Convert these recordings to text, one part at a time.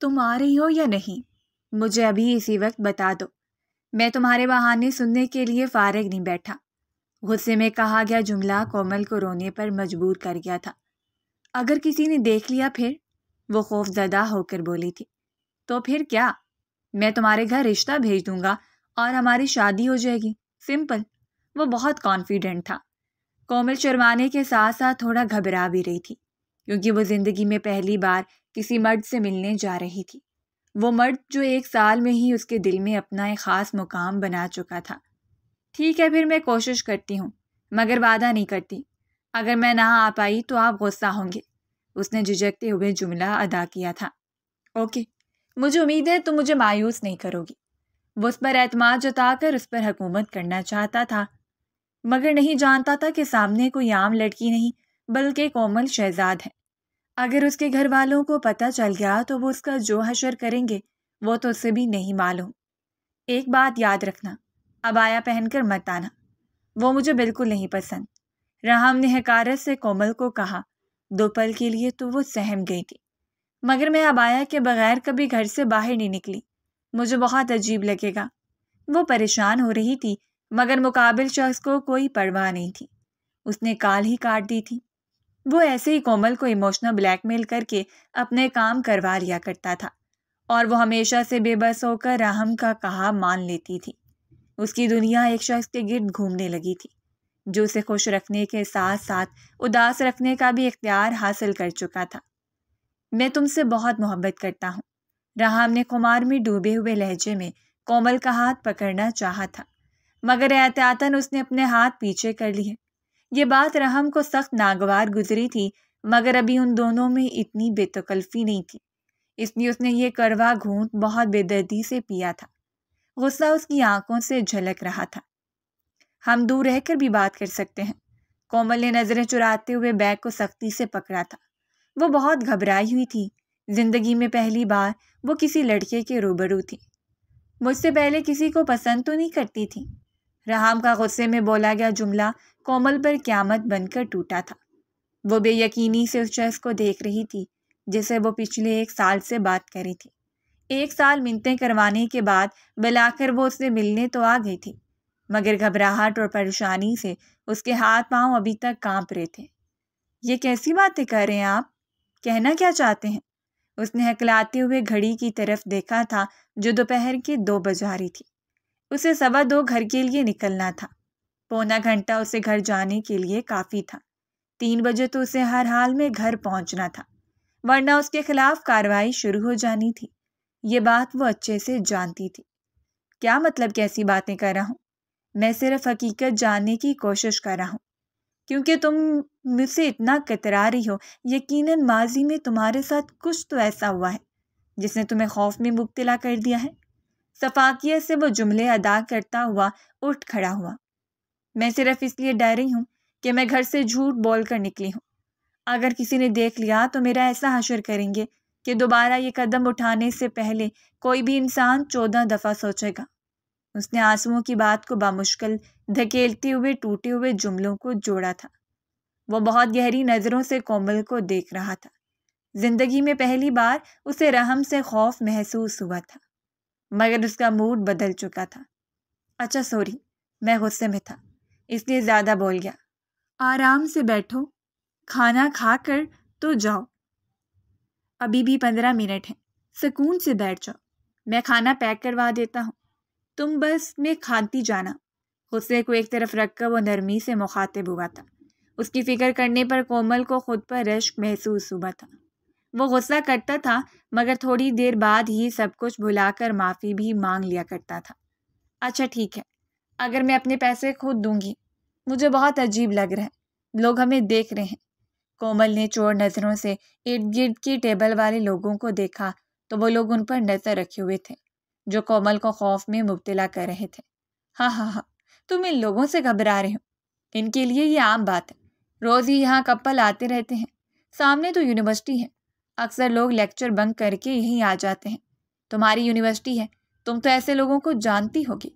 تم آ رہی ہو یا نہیں؟ مجھے ابھی اسی وقت بتا دو، میں تمہارے بہانے سننے کے لیے فارغ نہیں بیٹھا۔ غصے میں کہا گیا جملہ کومل کو رونے پر مجبور کر گیا تھا۔ اگر کسی نے دیکھ لیا پھر؟ وہ خوف زدہ ہو کر بولی تھی۔ تو پھر کیا؟ میں تمہارے گھر رشتہ بھیج دوں گا اور ہماری شادی ہو جائے گی، سمپل۔ وہ بہت کانفیڈنٹ تھا۔ کومل شرمانے کے ساتھ ساتھ تھوڑا گھبرا بھی رہی تھی، کیونکہ وہ زندگی میں پہلی بار کسی مرد سے ملنے جا رہی تھی، وہ مرد جو 1 سال میں ہی اس کے دل میں اپنا ایک خاص مقام بنا چکا تھا۔ ٹھیک ہے، پھر میں کوشش کرتی ہوں، مگر وعدہ نہیں کرتی۔ اگر میں نہ آ پائی تو آپ غصہ ہوں گے، اس نے جھجکتے ہوئے جملہ ادا کیا تھا۔ اوکے، مجھے امید ہے تم مجھے مایوس نہیں کرو گی۔ وہ اس پر اعتماد جتا کر اس پر حکومت کرنا چاہتا تھا، مگر نہیں جانتا تھا کہ سامنے کوئی عام لڑکی نہیں بلکہ کومل شہزاد ہے۔ اگر اس کے گھر والوں کو پتہ چل گیا تو وہ اس کا جو حشر کریں گے وہ تو اسے بھی نہیں معلوم۔ ایک بات یاد رکھنا، عبایا پہن کر مت آنا، وہ مجھے بالکل نہیں پسند۔ رحم نے حقارت سے کومل کو کہا۔ 2 پل کے لیے تو وہ سہم گئی تھی۔ مگر میں عبایا کے بغیر کبھی گھر سے باہر نہیں نکلی، مجھے بہت عجیب لگے گا۔ وہ پریشان ہو رہی تھی، مگر مقابل شخص کو کوئی پرواہ نہیں تھی، اس نے کال ہی کاٹ دی تھی۔ وہ ایسے ہی کومل کو ایموشنل بلیک میل کر کے اپنے کام کروا لیا کرتا تھا، اور وہ ہمیشہ سے بے بس ہو کر رحم کا کہا مان لیتی تھی۔ اس کی دنیا ایک شخص کے گرد گھومنے لگی تھی، جو اسے خوش رکھنے کے ساتھ ساتھ اداس رکھنے کا بھی اختیار حاصل کر چکا تھا۔ میں تم سے بہت محبت کرتا ہوں، رحم نے خمار میں ڈوبے ہوئے لہجے میں کومل کا ہاتھ پکڑنا چاہا تھا، مگر احتیاطاً اس نے اپنے ہاتھ پیچھے کر لیے۔ یہ بات رحم کو سخت ناگوار گزری تھی، مگر ابھی ان دونوں میں اتنی بے تکلفی نہیں تھی، اس لیے اس نے یہ کڑوا گھونٹ بہت بے دردی سے پیا تھا۔ غصہ اس کی آنکھوں سے جھلک رہا تھا۔ ہم دور رہ کر بھی بات کر سکتے ہیں۔ کومل نے نظریں چراتے ہوئے بیگ کو سختی سے پکڑا تھا۔ وہ بہت گھبرائی ہوئی تھی، زندگی میں پہلی بار وہ کسی لڑکے کے روبرو تھی۔ مجھ سے پہلے کسی کو پسند تو نہیں کرتی تھی؟ رحم کا غصے میں بولا گیا جملہ کومل پر قیامت بن کر ٹوٹا تھا۔ وہ بے یقینی سے اس شخص کو دیکھ رہی تھی جسے وہ پچھلے 1 سال سے بات کری تھی۔ 1 سال منتیں کروانے کے بعد بلاکر وہ اس سے ملنے تو آ گئی تھی، مگر گھبراہٹ اور پریشانی سے اس کے ہاتھ پاؤں ابھی تک کانپ رہے تھے۔ یہ کیسی باتیں کر رہے ہیں آپ؟ کہنا کیا چاہتے ہیں؟ اس نے ہکلاتے ہوئے گھڑی کی طرف دیکھا تھا جو دوپہر کے 2 بجا رہی تھی۔ اسے 2:15 گھر کے لیے نکلنا تھا۔ پونا گھنٹہ اسے گھر جانے کے لیے کافی تھا۔ 3 بجے تو اسے ہر حال میں گھر پہنچنا تھا، ورنہ اس کے خلاف کارروائی شروع ہو جانی تھی۔ یہ بات وہ اچھے سے جانتی تھی۔ کیا مطلب کیسی باتیں کر رہا ہوں؟ میں صرف حقیقت جاننے کی کوشش کر رہا ہوں، کیونکہ تم مجھ سے اتنا کترا رہی ہو۔ یقیناً ماضی میں تمہارے ساتھ کچھ تو ایسا ہوا ہے جس نے تمہیں خوف میں مبتلا کر دیا ہے۔ شفافیت سے وہ جملے ادا کرتا ہوا اٹھ کھڑا ہوا۔ میں صرف اس لیے ڈر رہی ہوں کہ میں گھر سے جھوٹ بول کر نکلی ہوں۔ اگر کسی نے دیکھ لیا تو میرا ایسا حشر کریں گے کہ دوبارہ یہ قدم اٹھانے سے پہلے کوئی بھی انسان 14 دفعہ سوچے گا۔ اس نے آنسوؤں کی بات کو بامشکل دھکیلتے ہوئے ٹوٹے ہوئے جملوں کو جوڑا تھا۔ وہ بہت گہری نظروں سے کومل کو دیکھ رہا تھا۔ زندگی میں پہلی بار اسے رحم سے خوف محسوس ہوا تھا، مگر اس کا موڈ بدل چکا تھا۔ اچھا سوری، میں غصے میں تھا، اس لیے زیادہ بول گیا۔ آرام سے بیٹھو، کھانا کھا کر تو جاؤ، ابھی بھی 15 منٹ ہیں، سکون سے بیٹھ جاؤ، میں کھانا پیک کروا دیتا ہوں، تم بس میں کھاتی جانا۔ غصے کو ایک طرف رکھ کر وہ نرمی سے مخاطب ہوا تھا۔ اس کی فکر کرنے پر کومل کو خود پر رشک محسوس ہوا تھا۔ وہ غصہ کرتا تھا، مگر تھوڑی دیر بعد ہی سب کچھ بھلا کر معافی بھی مانگ لیا کرتا تھا۔ اچھا ٹھیک ہے، اگر میں اپنے پیسے خود دوں گی۔ مجھے بہت عجیب لگ رہا ہے، لوگ ہمیں دیکھ رہے ہیں۔ کومل نے چور نظروں سے ارد گرد کی ٹیبل والے لوگوں کو دیکھا تو وہ لوگ ان پر نظر رکھے ہوئے تھے جو کومل کو خوف میں مبتلا کر رہے تھے۔ ہاں ہاں ہاں، تم ان لوگوں سے گھبرا رہے ہو، ان کے لیے یہ عام بات ہے، روز ہی یہاں کپل آتے رہتے ہیں، سامنے تو یونیورسٹی ہے، اکثر لوگ لیکچر بنک کر کے یہیں آ جاتے ہیں، تمہاری یونیورسٹی ہے، تم تو ایسے لوگوں کو جانتی ہوگی۔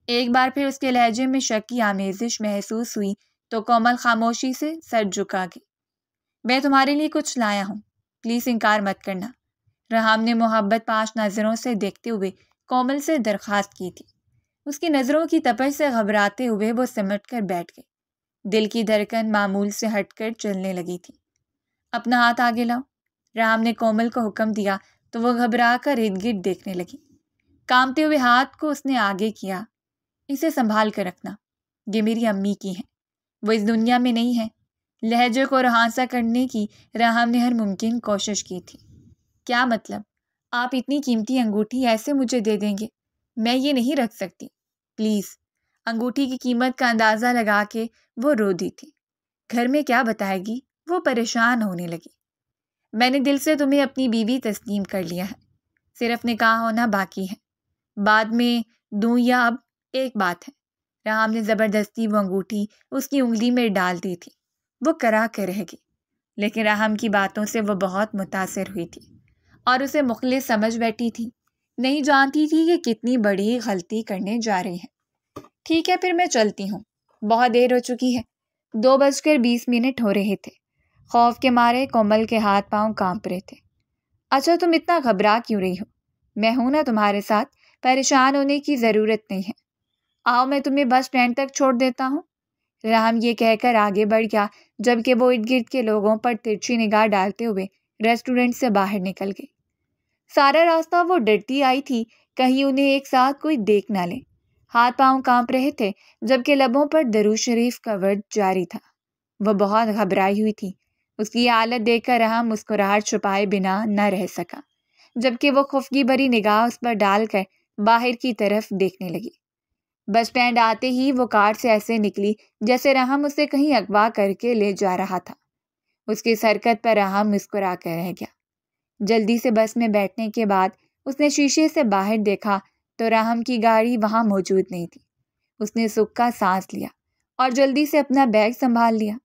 ایک بار پھر اس کے لہجے میں شک کی آمیزش محسوس ہوئی تو کومل خاموشی سے سر جھکا گئی۔ میں تمہارے لیے کچھ لایا ہوں، پلیز انکار مت کرنا۔ رحام نے محبت پاش نظروں سے دیکھتے ہوئے کومل سے درخواست کی تھی۔ اس کی نظروں کی تپش سے گھبراتے ہوئے وہ سمٹ کر بیٹھ گئی۔ دل کی دھڑکن معمول سے ہٹ کر چلنے لگی تھی۔ اپنا ہاتھ آگے لاؤ، رحام نے کومل کو حکم دیا تو وہ گھبرا کر ارد گرد دیکھنے لگی۔ کانپتے ہوئے ہاتھ کو اس نے آگے کیا۔ اسے سنبھال کر رکھنا، یہ میری امی کی ہیں، وہ اس دنیا میں نہیں ہے۔ لہجے کو رہانسا کرنے کی رحام نے ہر ممکن کوشش کی تھی۔ کیا مطلب؟ آپ اتنی قیمتی انگوٹھی ایسے مجھے دے دیں گے؟ میں یہ نہیں رکھ سکتی، پلیز۔ انگوٹھی کی قیمت کا اندازہ لگا کے وہ رو دی تھی۔ گھر میں کیا بتائے گی؟ وہ پریشان ہونے لگی۔ میں نے دل سے تمہیں اپنی بیوی تسلیم کر لیا ہے، صرف نکاح ہونا باقی ہے، بعد میں دوں یا اب ایک بات ہے۔ رحام نے زبردستی وہ انگوٹھی اس کی انگلی میں ڈال دی تھی۔ وہ کرا کے رہ گئی، لیکن رحام کی باتوں سے وہ بہت متاثر ہوئی تھی اور اسے مخلص سمجھ بیٹھی تھی۔ نہیں جانتی تھی کہ کتنی بڑی غلطی کرنے جا رہی ہے۔ ٹھیک ہے پھر میں چلتی ہوں، بہت دیر ہو چکی ہے۔ 2:20 ہو رہے تھے۔ خوف کے مارے کومل کے ہاتھ پاؤں کانپ رہے تھے۔ اچھا تم اتنا گھبرا کیوں رہی ہو؟ میں ہوں نا تمہارے ساتھ، پریشان ہونے کی ضرورت نہیں ہے۔ آؤ میں تمہیں بس اسٹینڈ تک چھوڑ دیتا ہوں۔ رحام یہ کہہ کر آگے بڑھ گیا، جبکہ وہ ارد گرد کے لوگوں پر ترچھی نگاہ ڈالتے ہوئے ریسٹورنٹ سے باہر نکل گئی۔ سارا راستہ وہ ڈرتی آئی تھی کہیں انہیں ایک ساتھ کوئی دیکھ نہ لے۔ ہاتھ پاؤں کانپ رہے تھے، جبکہ لبوں پر درود شریف کا ورد جاری تھا۔ وہ بہت گھبرائی ہوئی تھی۔ اس کی حالت دیکھ کر رحام مسکراہٹ چھپائے بنا نہ رہ سکا، جبکہ وہ خفگی بھری نگاہ اس پر ڈال کر باہر کی طرف دیکھنے لگی۔ بس اسٹینڈ آتے ہی وہ کار سے ایسے نکلی جیسے رحام اسے کہیں اغوا کر کے لے جا رہا تھا۔ اس کی حرکت پر رحام مسکرا کر رہ گیا۔ جلدی سے بس میں بیٹھنے کے بعد اس نے شیشے سے باہر دیکھا تو رحام کی گاڑی وہاں موجود نہیں تھی۔ اس نے سکھ کا سانس لیا اور جلدی سے اپنا بیگ سنبھال لیا۔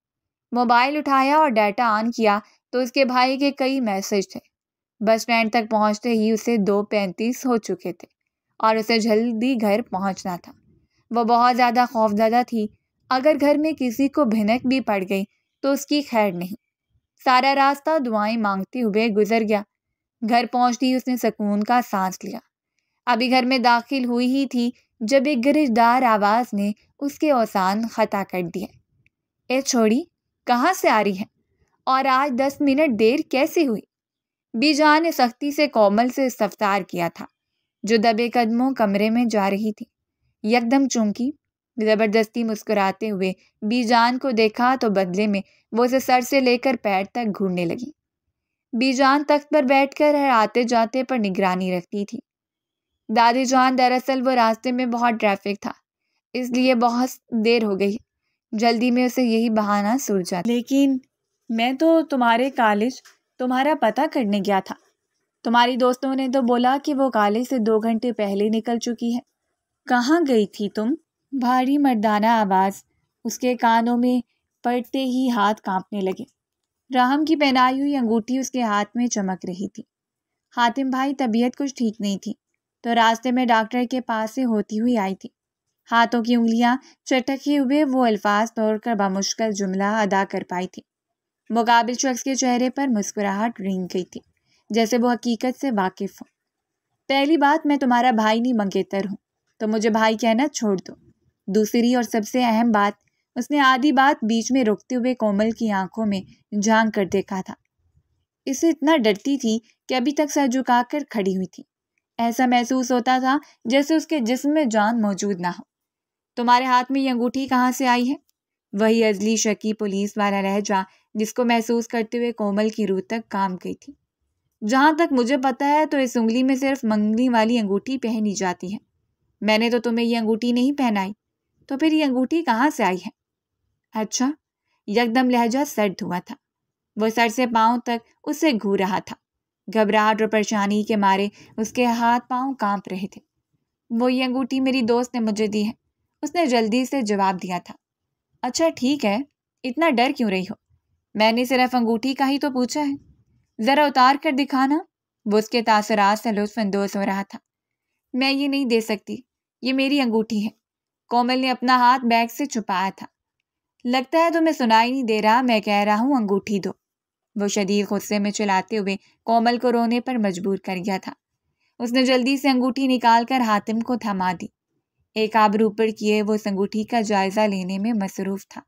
موبائل اٹھایا اور ڈیٹا آن کیا تو اس کے بھائی کے کئی میسج تھے۔ بس اسٹینڈ تک پہنچتے ہی اسے 2:35 ہو چکے تھے اور اسے جلدی گھر پہنچنا تھا۔ وہ بہت زیادہ خوفزدہ تھی، اگر گھر میں کسی کو بھنک بھی پڑ گئی تو اس کی خیر نہیں۔ سارا راستہ دعائیں مانگتے ہوئے گزر گیا۔ گھر پہنچتی اس نے سکون کا سانس لیا۔ ابھی گھر میں داخل ہوئی ہی تھی جب ایک گرجدار آواز نے اس کے اوزان خطا کر دیے۔ اے چھوڑی، کہاں سے آ رہی ہے؟ اور آج 10 منٹ دیر کیسے ہوئی؟ بی جان نے سختی سے کومل سے استفسار کیا تھا، جو دبے قدموں کمرے میں جا رہی تھی۔ یکدم چونکی، زبردستی مسکراتے ہوئے بی جان کو دیکھا تو بدلے میں وہ اسے سر سے لے کر پیر تک گھورنے لگی۔ بی جان تخت پر بیٹھ کر ہر آتے جاتے پر نگرانی رکھتی تھی۔ دادی جان دراصل وہ راستے میں بہت ٹریفک تھا، اس لیے بہت دیر ہو گئی۔ جلدی میں اسے یہی بہانہ سوچا، لیکن میں تو تمہارے کالج تمہارا پتہ کرنے گیا تھا۔ تمہاری دوستوں نے تو بولا کہ وہ کالج سے 2 گھنٹے پہلے نکل چکی ہے۔ کہاں گئی تھی تم؟ بھاری مردانہ آواز اس کے کانوں میں پڑتے ہی ہاتھ کانپنے لگے۔ رحام کی پہنائی ہوئی انگوٹھی اس کے ہاتھ میں چمک رہی تھی۔ حاتم بھائی طبیعت کچھ ٹھیک نہیں تھی تو راستے میں ڈاکٹر کے پاس سے ہوتی ہوئی آئی تھی۔ ہاتھوں کی انگلیاں چٹکے ہوئے وہ الفاظ توڑ کر بامشکل جملہ ادا کر پائی تھی۔ مقابل شخص کے چہرے پر مسکراہٹ رنگ گئی تھی، جیسے وہ حقیقت سے واقف ہو۔ پہلی بات، میں تمہارا بھائی نہیں منگیتر ہوں، تو مجھے بھائی کہنا چھوڑ دو۔ دوسری اور سب سے اہم بات، اس نے آدھی بات بیچ میں روکتے ہوئے کومل کی آنکھوں میں جھانک کر دیکھا تھا۔ اسے اتنا ڈرتی تھی کہ ابھی تک سر جھکا کر کھڑی ہوئی تھی۔ ایسا محسوس ہوتا تھا جیسے اس کے جسم میں جان موجود نہ ہو۔ تمہارے ہاتھ میں یہ انگوٹھی کہاں سے آئی ہے؟ وہی ازلی شکی پولیس والا لہجہ جس کو محسوس کرتے ہوئے کومل کی روح تک کام گئی تھی۔ جہاں تک مجھے پتا ہے تو اس انگلی میں صرف منگنی والی انگوٹھی پہنی جاتی ہے۔ میں نے تو تمہیں یہ انگوٹھی نہیں پہنائی، تو پھر یہ انگوٹھی کہاں سے آئی ہے؟ اچھا، یکدم لہجہ سرد ہوا تھا۔ وہ سر سے پاؤں تک اسے گھور رہا تھا۔ گھبراہٹ اور پریشانی کے مارے اس کے ہاتھ پاؤں کانپ رہے تھے۔ وہ یہ انگوٹھی میری دوست نے مجھے دی ہے، اس نے جلدی سے جواب دیا تھا۔ اچھا ٹھیک ہے، اتنا ڈر کیوں رہی ہو؟ میں نے صرف انگوٹھی کا ہی تو پوچھا ہے، ذرا اتار کر دکھانا۔ وہ اس کے تاثرات سے لطف اندوز ہو رہا تھا۔ میں یہ نہیں دے سکتی، یہ میری انگوٹھی ہے۔ کومل نے اپنا ہاتھ بیگ سے چھپایا تھا۔ لگتا ہے تمہیں سنائی نہیں دے رہا، میں کہہ رہا ہوں انگوٹھی دو۔ وہ شدید غصے میں چلاتے ہوئے کومل کو رونے پر مجبور کر گیا تھا۔ اس نے جلدی سے انگوٹھی نکال کر حاتم کو تھما دی۔ ایک آبرو پر کیے وہ اس انگوٹھی کا جائزہ لینے میں مصروف تھا۔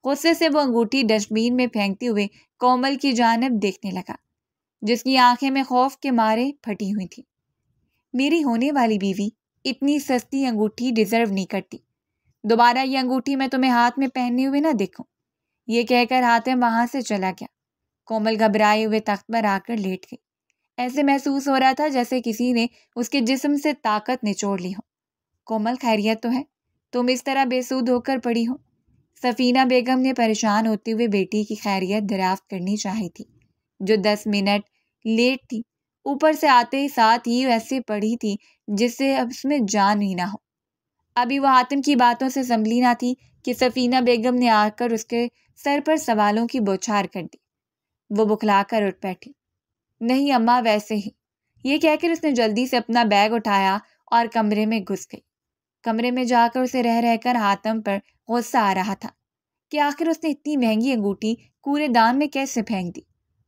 غصے سے وہ انگوٹھی ڈسٹ بین میں پھینکتے ہوئے کومل کی جانب دیکھنے لگا، جس کی آنکھیں میں خوف کے مارے پھٹی ہوئی تھی۔ میری ہونے والی بیوی اتنی سستی انگوٹھی ڈیزرو نہیں کرتی۔ دوبارہ یہ انگوٹھی میں تمہیں ہاتھ میں پہننے ہوئے نہ دیکھوں۔ یہ کہہ کر حاتم وہاں سے چلا گیا۔ کومل گھبرائے ہوئے تخت پر آ کر لیٹ گئی۔ ایسے محسوس ہو رہا تھا جیسے کسی نے اس کے جسم سے طاقت نچوڑ لی ہو۔ کومل، خیریت تو ہے؟ تم اس طرح بے سود ہو کر پڑی ہو؟ سفینہ بیگم نے پریشان ہوتے ہوئے بیٹی کی خیریت دریافت کرنی چاہی تھی، جو 10 منٹ لیٹ تھی۔ اوپر سے آتے ہی ساتھ ہی ایسے پڑی تھی جس سے اب اس میں جان ہی نہ ہو۔ ابھی وہ حاتم کی باتوں سے سنبھلی نہ تھی کہ سفینہ بیگم نے آ کر اس کے سر پر سوالوں کی بوچھار کر دی۔ وہ بکھلا کر اٹھ بیٹھی۔ نہیں اماں، ویسے ہی۔ یہ کہہ کر اس نے جلدی سے اپنا بیگ اٹھایا اور کمرے میں گھس گئی۔ کمرے میں جا کر اسے رہ رہ کر حاتم پر غصہ آ رہا تھا کہ آخر اس نے اتنی مہنگی انگوٹھی کوڑے دان میں کیسے پھینک دی۔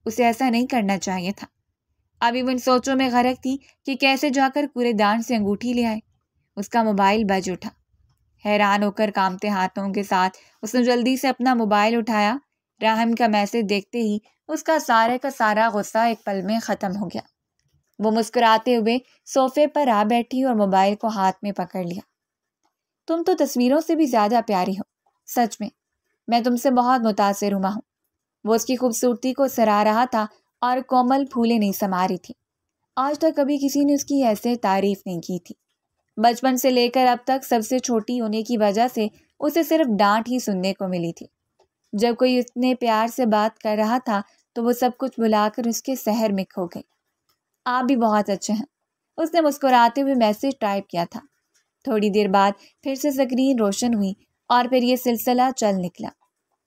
اسے ایسا نہیں کرنا چاہیے تھا۔ ابھی وہ ان سوچوں میں غرق تھی کہ کیسے جا کر کوڑے دان سے انگوٹھی لے آئے۔ اس کا موبائل بج اٹھا۔ حیران ہو کر کانپتے ہاتھوں کے ساتھ اس نے جلدی سے اپنا موبائل اٹھایا۔ راہم کا میسج دیکھتے ہی اس کا سارا غصہ ایک پل میں ختم ہو گیا۔ وہ مسکراتے ہوئے صوفے پر آ بیٹھی اور موبائل کو ہاتھ میں پکڑ لیا۔ تم تو تصویروں سے بھی زیادہ پیاری ہو، سچ میں تم سے بہت متاثر ہوا ہوں۔ وہ اس کی خوبصورتی کو سراہ رہا تھا اور کومل پھولے نہیں سما رہی تھی۔ آج تک کبھی کسی نے اس کی ایسے تعریف نہیں کی تھی۔ بچپن سے لے کر اب تک سب سے چھوٹی ہونے کی وجہ سے اسے صرف ڈانٹ ہی سننے کو ملی تھی۔ جب کوئی اتنے پیار سے بات کر رہا تھا تو وہ سب کچھ بلا کر اس کے سحر میں کھو گئی۔ آپ بھی بہت اچھے ہیں، اس نے مسکراتے ہوئے میسج ٹائپ کیا تھا۔ تھوڑی دیر بعد پھر سے اسکرین روشن ہوئی اور پھر یہ سلسلہ چل نکلا۔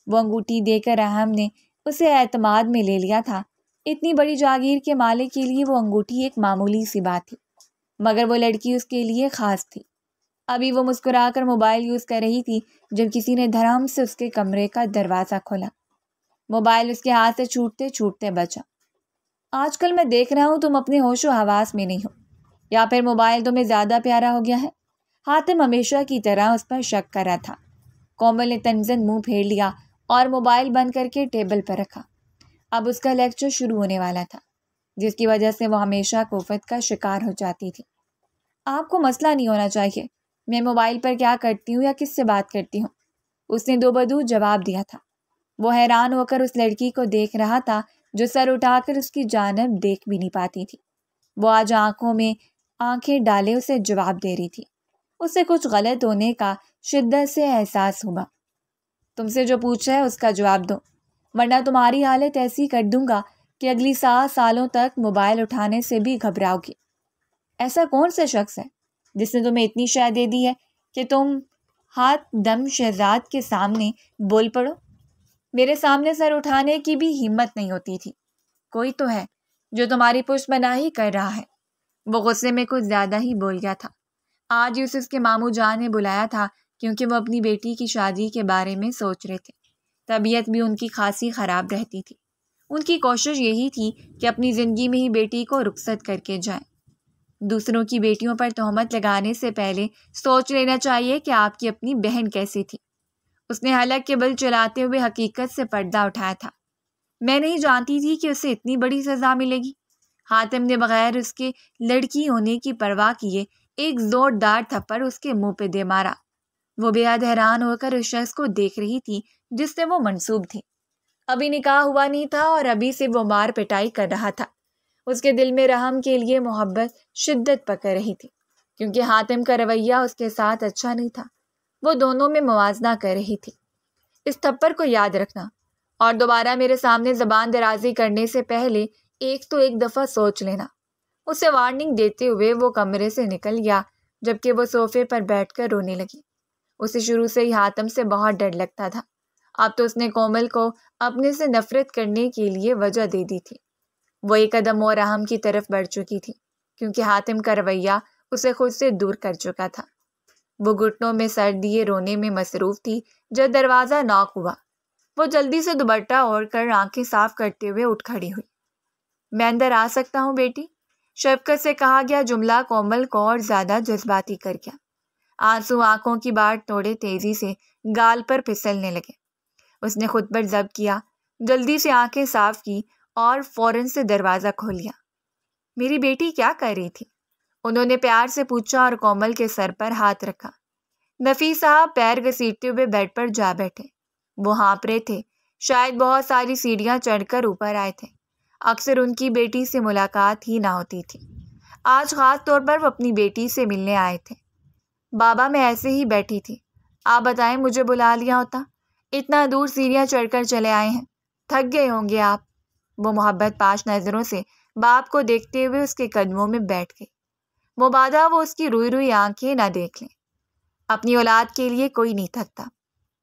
وہ انگوٹھی دے کر راہم نے اسے اعتماد میں لے لیا تھا۔ اتنی بڑی جاگیر کے مالک کے لیے وہ انگوٹھی ایک معمولی سی بات تھی، مگر وہ لڑکی اس کے لیے خاص تھی۔ ابھی وہ مسکرا کر موبائل یوز کر رہی تھی جب کسی نے دھڑام سے اس کے کمرے کا دروازہ کھولا۔ موبائل اس کے ہاتھ سے چھوٹتے چھوٹتے بچا۔ آج کل میں دیکھ رہا ہوں تم اپنے ہوش و حواس میں نہیں ہو، یا پھر موبائل تمہیں زیادہ پیارا ہو گیا ہے؟ حاتم ہمیشہ کی طرح اس پر شک کر رہا تھا۔ کومل نے تنزن منہ پھیر لیا اور موبائل بند کر کے ٹیبل پر رکھا۔ اب اس کا لیکچر شروع ہونے والا تھا، جس کی وجہ سے وہ ہمیشہ کوفت کا شکار ہو جاتی تھی۔ آپ کو مسئلہ نہیں ہونا چاہیے، میں موبائل پر کیا کرتی ہوں یا کس سے بات کرتی ہوں، اس نے دو بدو جواب دیا تھا۔ وہ حیران ہو کر اس لڑکی کو دیکھ رہا تھا جو سر اٹھا کر اس کی جانب دیکھ بھی نہیں پاتی تھی۔ وہ آج آنکھوں میں آنکھیں ڈالے اسے جواب دے رہی تھی۔ اسے کچھ غلط ہونے کا شدت سے احساس ہوا۔ تم سے جو پوچھا ہے اس کا جواب دو، ورنہ تمہاری حالت ایسی کر دوں گا کہ اگلی 7 سالوں تک موبائل اٹھانے سے بھی گھبراؤ گی۔ ایسا کون سا شخص ہے جس نے تمہیں اتنی شے دے دی ہے کہ تم ہاتھ دم شہزاد کے سامنے بول پڑو؟ میرے سامنے سر اٹھانے کی بھی ہمت نہیں ہوتی تھی۔ کوئی تو ہے جو تمہاری پشت پناہی کر رہا ہے۔ وہ غصے میں کچھ زیادہ ہی بول گیا تھا۔ آج ہی اسے اس کے ماموں جان نے بلایا تھا کیونکہ وہ اپنی بیٹی کی شادی کے بارے میں سوچ رہے تھے۔ طبیعت بھی ان کی خاصی خراب رہتی تھی۔ ان کی کوشش یہی تھی کہ اپنی زندگی میں ہی بیٹی کو رخصت کر کے جائیں۔ دوسروں کی بیٹیوں پر تہمت لگانے سے پہلے سوچ لینا چاہیے کہ آپ کی اپنی بہن کیسی تھی۔ اس نے حلق کے بل چلاتے ہوئے حقیقت سے پردہ اٹھایا تھا۔ میں نہیں جانتی تھی کہ اسے اتنی بڑی سزا ملے گی۔ حاتم نے بغیر اس کے لڑکی ہونے کی پرواہ کیے ایک زوردار تھپڑ اس کے منہ پہ دے مارا۔ وہ بے حد حیران ہو کر اس شخص کو دیکھ رہی تھی جس سے وہ منسوب تھی۔ ابھی نکاح ہوا نہیں تھا اور ابھی سے وہ مار پٹائی کر رہا تھا۔ اس کے دل میں رحم کے لیے محبت شدت پکڑ رہی تھی، کیونکہ حاتم کا رویہ اس کے ساتھ اچھا نہیں تھا۔ وہ دونوں میں موازنہ کر رہی تھی۔ اس تھپڑ کو یاد رکھنا اور دوبارہ میرے سامنے زبان درازی کرنے سے پہلے ایک دفعہ سوچ لینا۔ اسے وارننگ دیتے ہوئے وہ کمرے سے نکل گیا، جبکہ وہ صوفے پر بیٹھ کر رونے لگی۔ اسے شروع سے ہی حاتم سے بہت ڈر لگتا تھا۔ اب تو اس نے کومل کو اپنے سے نفرت کرنے کے لیے وجہ دے دی تھی۔ وہ ایک قدم اور رحم کی طرف بڑھ چکی تھی، کیونکہ حاتم کا رویہ اسے خود سے دور کر چکا تھا۔ وہ گھٹنوں میں سر دیے رونے میں مصروف تھی جب دروازہ ناک ہوا۔ وہ جلدی سے دوپٹہ اوڑھ کر آنکھیں صاف کرتے ہوئے اٹھ کھڑی ہوئی۔ میں اندر آ سکتا ہوں بیٹی؟ شفقت سے کہا گیا جملہ کومل کو اور زیادہ جذباتی کر گیا۔ آنسو آنکھوں کی باڑ توڑے تیزی سے گال پر پھسلنے لگے۔ اس نے خود پر ضبط کیا، جلدی سے آنکھیں صاف کی اور فوراً سے دروازہ کھول لیا۔ میری بیٹی کیا کر رہی تھی؟ انہوں نے پیار سے پوچھا اور کومل کے سر پر ہاتھ رکھا۔ نفیس صاحب پیر گھسیٹتے ہوئے بیڈ پر جا بیٹھے۔ وہ ہانپ رہے تھے، شاید بہت ساری سیڑھیاں چڑھ کر اوپر آئے تھے۔ اکثر ان کی بیٹی سے ملاقات ہی نہ ہوتی تھی، آج خاص طور پر وہ اپنی بیٹی سے ملنے آئے تھے۔ بابا میں ایسے ہی بیٹھی تھی، آپ بتائیں مجھے بلا لیا ہوتا؟ اتنا دور سیڑھیاں چڑھ کر چلے آئے ہیں، تھک گئے ہوں گے آپ۔ وہ محبت پاش نظروں سے باپ کو دیکھتے ہوئے اس کے قدموں میں بیٹھ گئی، مبادا وہ اس کی روئی روئی آنکھیں نہ دیکھ لیں۔ اپنی اولاد کے لیے کوئی نہیں تھکتا۔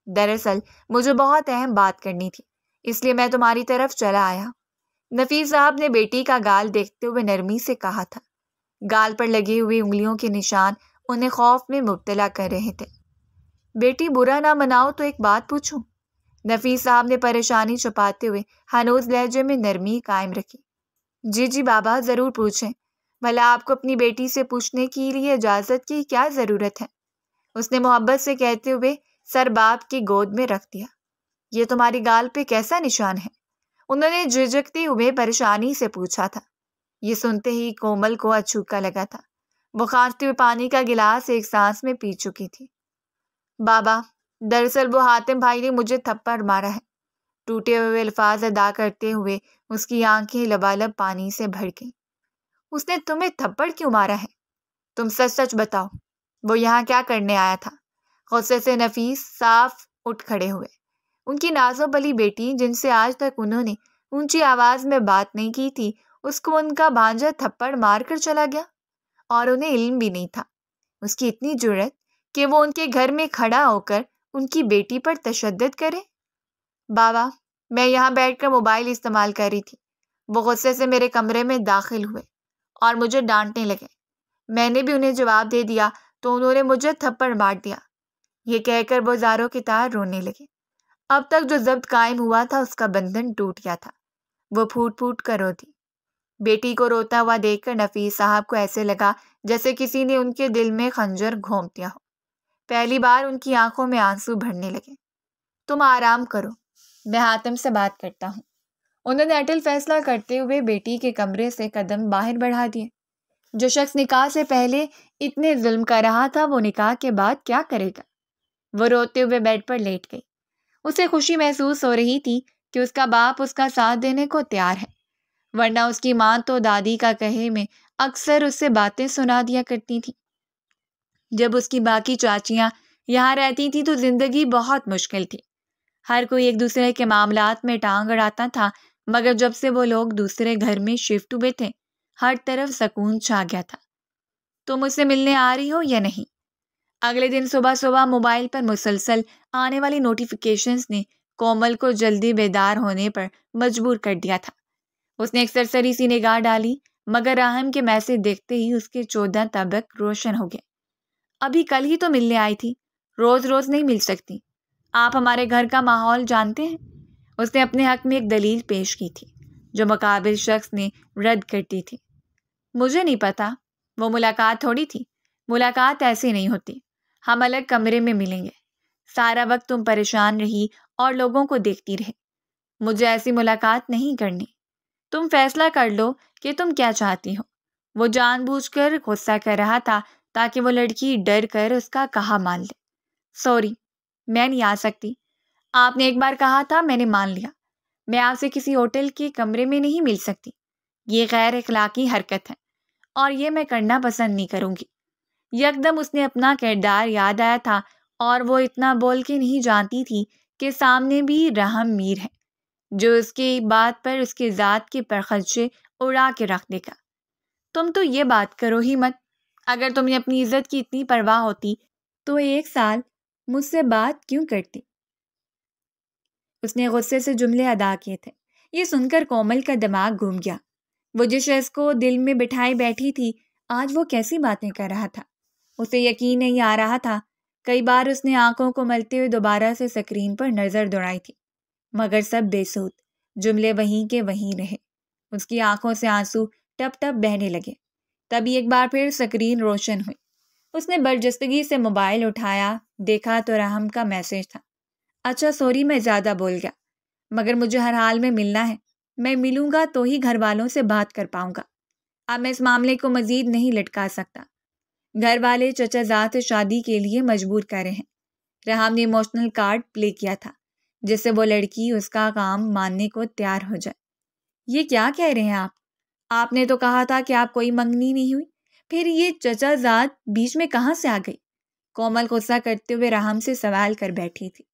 دراصل مجھے بہت اہم بات کرنی تھی، اس لیے میں تمہاری طرف چلا آیا۔ نفیس صاحب نے بیٹی کا گال دیکھتے ہوئے نرمی سے کہا تھا۔ گال پر لگے ہوئے انگلیوں کے نشان انہیں خوف میں مبتلا کر رہے تھے۔ بیٹی برا نہ مناؤ تو ایک بات پوچھوں؟ نفیس صاحب نے پریشانی چھپاتے ہوئے ہنوز لہجے میں نرمی قائم رکھی۔ جی بابا ضرور پوچھیں، بھلا آپ کو اپنی بیٹی سے پوچھنے کے لیے اجازت کی کیا ضرورت ہے؟ اس نے محبت سے کہتے ہوئے سر باپ کی گود میں رکھ دیا۔ یہ تمہاری گال پہ کیسا نشان ہے؟ انہوں نے جھجکتے ہوئے پریشانی سے پوچھا تھا۔ یہ سنتے ہی کومل کو اچھوکا لگا تھا۔ وہ کھانستے ہوئے پانی کا گلاس ایک سانس میں پی چکی تھی۔ بابا دراصل وہ حاتم بھائی نے مجھے تھپڑ مارا ہے۔ ٹوٹے ہوئے الفاظ ادا کرتے ہوئے اس کی آنکھیں لبالب پانی سے بھر گئیں۔ اس نے تمہیں تھپڑ کیوں مارا ہے؟ تم سچ سچ بتاؤ، وہ یہاں کیا کرنے آیا تھا؟ غصے سے نفیس صاف اٹھ کھڑے ہوئے۔ ان کی نازو بلی بیٹی جن سے آج تک انہوں نے اونچی آواز میں بات نہیں کی تھی، اس کو ان کا بھانجا تھپڑ مار کر چلا گیا، اور انہیں علم بھی نہیں تھا۔ اس کی اتنی جرأت کہ وہ ان کے گھر میں کھڑا ہو کر ان کی بیٹی پر تشدد کرے۔ بابا میں یہاں بیٹھ کر موبائل استعمال کر رہی تھی، وہ غصے سے میرے کمرے میں داخل ہوئے اور مجھے ڈانٹنے لگے۔ میں نے بھی انہیں جواب دے دیا تو انہوں نے مجھے تھپڑ مار دیا۔ یہ کہہ کر وہ زاروں کی طرح رونے لگے۔ اب تک جو ضبط قائم ہوا تھا اس کا بندھن ٹوٹ گیا تھا۔ وہ پھوٹ پھوٹ کر روتی۔ بیٹی کو روتا ہوا دیکھ کر نفیس صاحب کو ایسے لگا جیسے کسی نے ان کے دل میں خنجر گھونپ دیا ہو۔ پہلی بار ان کی آنکھوں میں آنسو بھرنے لگے۔ تم آرام کرو، میں حاتم سے بات کرتا ہوں۔ انہوں نے اٹل فیصلہ کرتے ہوئے بیٹی کے کمرے سے قدم باہر بڑھا دیے۔ جو شخص نکاح سے پہلے اتنے ظلم کر رہا تھا وہ نکاح کے بعد کیا کرے گا؟ وہ روتے ہوئے بیڈ پر لیٹ گئی۔ اسے خوشی محسوس ہو رہی تھی کہ اس کا باپ اس کا ساتھ دینے کو تیار ہے، ورنہ اس کی ماں تو دادی کا کہے میں اکثر اس سے باتیں سنا دیا کرتی تھی۔ جب اس کی باقی چاچیاں یہاں رہتی تھی تو زندگی بہت مشکل تھی۔ ہر کوئی ایک دوسرے کے معاملات میں ٹانگ اڑاتا تھا، مگر جب سے وہ لوگ دوسرے گھر میں شفٹ ہوئے تھے ہر طرف سکون چھا گیا تھا۔ تم اس سے ملنے آ رہی ہو یا نہیں؟ اگلے دن صبح صبح موبائل پر مسلسل آنے والی نوٹیفیکیشنز نے کومل کو جلدی بیدار ہونے پر مجبور کر دیا تھا۔ اس نے ایک سرسری سی نگاہ ڈالی، مگر راہم کے میسج دیکھتے ہی اس کے 14 طبق روشن ہو گئے۔ ابھی کل ہی تو ملنے آئی تھی، روز روز نہیں مل سکتی۔ آپ ہمارے گھر کا ماحول جانتے ہیں؟ اس نے اپنے حق میں ایک دلیل پیش کی تھی جو مقابل شخص نے رد کر دی تھی۔ مجھے نہیں پتا، وہ ملاقات تھوڑی تھی، ملاقات ایسی نہیں ہوتی، ہم الگ کمرے میں ملیں گے۔ سارا وقت تم پریشان رہی اور لوگوں کو دیکھتی رہے، مجھے ایسی ملاقات نہیں کرنی۔ تم فیصلہ کر لو کہ تم کیا چاہتی ہو۔ وہ جان بوجھ کر غصہ کر رہا تھا تاکہ وہ لڑکی ڈر کر اس کا کہا مان لے۔ سوری، میں نہیں آ سکتی۔ آپ نے ایک بار کہا تھا، میں نے مان لیا۔ میں آپ سے کسی ہوٹل کے کمرے میں نہیں مل سکتی، یہ غیر اخلاقی حرکت ہے اور یہ میں کرنا پسند نہیں کروں گی۔ یکدم اس نے اپنا کردار یاد آیا تھا اور وہ اتنا بول کے نہیں جانتی تھی کہ سامنے بھی رحم میر ہے جو اس کی بات پر اس کے ذات کے پرخدشے اڑا کے رکھ دے گا۔ تم تو یہ بات کرو ہی مت، اگر تمہیں اپنی عزت کی اتنی پرواہ ہوتی تو 1 سال مجھ سے بات کیوں کرتی؟ اس نے غصے سے جملے ادا کیے تھے۔ یہ سن کر کومل کا دماغ گھوم گیا۔ وہ جس شخص کو دل میں بٹھائے بیٹھی تھی آج وہ کیسی باتیں کر رہا تھا، اسے یقین نہیں آ رہا تھا۔ کئی بار اس نے آنکھوں کو ملتے ہوئے دوبارہ سے سکرین پر نظر دوڑائی تھی، مگر سب بے سود، جملے وہیں کے وہیں رہے۔ اس کی آنکھوں سے آنسو ٹپ ٹپ بہنے لگے۔ تبھی ایک بار پھر سکرین روشن ہوئی۔ اس نے برجستگی سے موبائل اٹھایا، دیکھا تو رحم کا میسج تھا۔ اچھا سوری، میں زیادہ بول گیا، مگر مجھے ہر حال میں ملنا ہے۔ میں ملوں گا تو ہی گھر والوں سے بات کر پاؤں گا۔ اب میں اس معاملے کو مزید نہیں لٹکا سکتا۔ گھر والے چچا زاد سے شادی کے لیے مجبور کر رہے ہیں۔ رحم نے ایموشنل کارڈ پلے کیا تھا جس سے وہ لڑکی اس کا کام ماننے کو تیار ہو جائے۔ یہ کیا کہہ رہے ہیں آپ نے تو کہا تھا کہ آپ کوئی منگنی نہیں ہوئی، پھر یہ چچا زاد بیچ میں کہاں سے آ گئی؟ کومل غصہ کرتے ہوئے رحم سے سوال کر بیٹھی تھی۔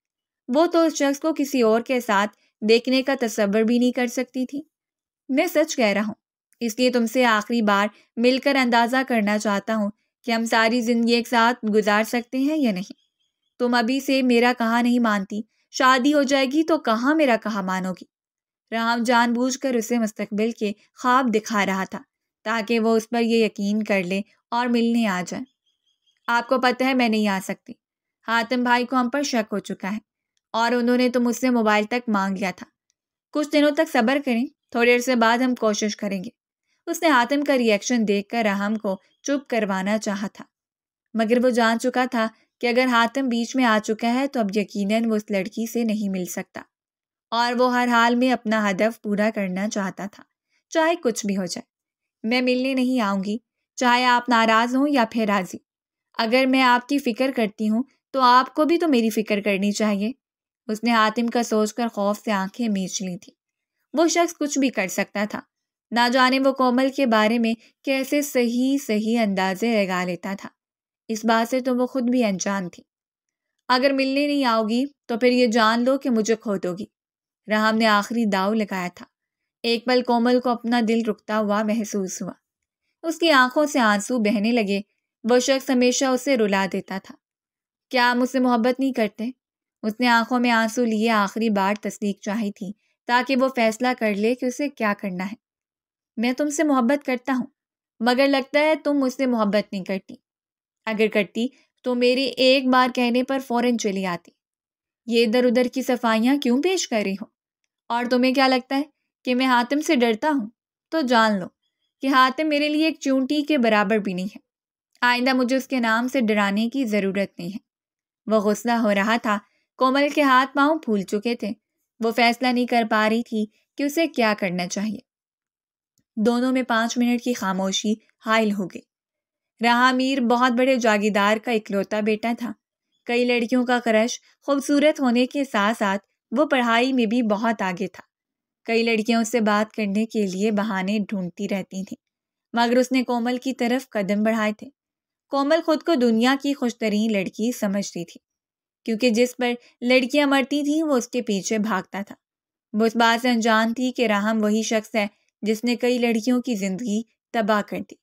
وہ تو اس شخص کو کسی اور کے ساتھ دیکھنے کا تصور بھی نہیں کر سکتی تھی۔ میں سچ کہہ رہا ہوں، اس لیے تم سے آخری بار مل کر اندازہ کرنا چاہتا ہوں کہ ہم ساری زندگی ایک ساتھ گزار سکتے ہیں یا نہیں۔ تم ابھی سے میرا کہا نہیں مانتی، شادی ہو جائے گی تو کہاں میرا کہا مانو گی؟ رحم جان بوجھ کر اسے مستقبل کے خواب دکھا رہا تھا تاکہ وہ اس پر یہ یقین کر لے اور ملنے آ جائے۔ آپ کو پتہ ہے میں نہیں آ سکتی۔ حاتم بھائی کو ہم پر شک ہو چکا ہے اور انہوں نے تو مجھ سے موبائل تک مانگ لیا تھا۔ کچھ دنوں تک صبر کریں، تھوڑی دیر سے بعد ہم کوشش کریں گے۔ اس نے حاتم کا ری ایکشن دیکھ کر رحم کو چپ کروانا چاہا تھا، مگر وہ جان چکا تھا کہ اگر حاتم بیچ میں آ چکا ہے تو اب یقیناً وہ اس لڑکی سے نہیں مل سکتا، اور وہ ہر حال میں اپنا ہدف پورا کرنا چاہتا تھا، چاہے کچھ بھی ہو جائے۔ میں ملنے نہیں آؤں گی، چاہے آپ ناراض ہوں یا پھر راضی۔ اگر میں آپ کی فکر کرتی ہوں تو آپ کو بھی تو میری فکر کرنی چاہیے۔ اس نے حاتم کا سوچ کر خوف سے آنکھیں میچ لی تھی۔ وہ شخص کچھ بھی کر سکتا تھا، نہ جانے وہ کومل کے بارے میں کیسے صحیح اندازے لگا لیتا تھا۔ اس بات سے تو وہ خود بھی انجان تھی۔ اگر ملنے نہیں آؤ گی تو پھر یہ جان لو کہ مجھے کھو دو گی۔ رحم نے آخری داؤ لگایا تھا۔ ایک پل کومل کو اپنا دل رکتا ہوا محسوس ہوا۔ اس کی آنکھوں سے آنسو بہنے لگے۔ وہ شخص ہمیشہ اسے رلا دیتا تھا۔ کیا آپ مجھ سے محبت نہیں کرتے؟ اس نے آنکھوں میں آنسو لیے آخری بار تصدیق چاہی تھی تاکہ وہ فیصلہ کر لے کہ اسے کیا کرنا ہے۔ میں تم سے محبت کرتا ہوں، مگر لگتا ہے تم مجھ سے محبت نہیں کرتی۔ اگر کرتی تو میرے ایک بار کہنے پر فوراً چلی آتی۔ یہ ادھر ادھر کی صفائیاں کیوں پیش کر رہی ہو؟ اور تمہیں کیا لگتا ہے کہ میں حاتم سے ڈرتا ہوں؟ تو جان لو کہ حاتم میرے لیے ایک چونٹی کے برابر بھی نہیں ہے۔ آئندہ مجھے اس کے نام سے ڈرانے کی ضرورت نہیں ہے۔ وہ غصہ ہو رہا تھا۔ کومل کے ہاتھ پاؤں پھول چکے تھے۔ وہ فیصلہ نہیں کر پا رہی تھی کہ اسے کیا کرنا چاہیے۔ دونوں میں 5 منٹ کی خاموشی حائل ہو گئی۔ رحم میر بہت بڑے جاگیردار کا اکلوتا بیٹا تھا۔ کئی لڑکیوں کا کرش خوبصورت ہونے کے ساتھ ساتھ وہ پڑھائی میں بھی بہت آگے تھا۔ کئی لڑکیاں اس سے بات کرنے کے لیے بہانے ڈھونڈتی رہتی تھیں، مگر اس نے کومل کی طرف قدم بڑھائے تھے۔ کومل خود کو دنیا کی خوش ترین لڑکی سمجھتی تھی، کیونکہ جس پر لڑکیاں مرتی تھیں وہ اس کے پیچھے بھاگتا تھا۔ وہ اس بات سے انجان تھی کہ رحم وہی شخص ہے جس نے کئی لڑکیوں کی زندگی تباہ کر دی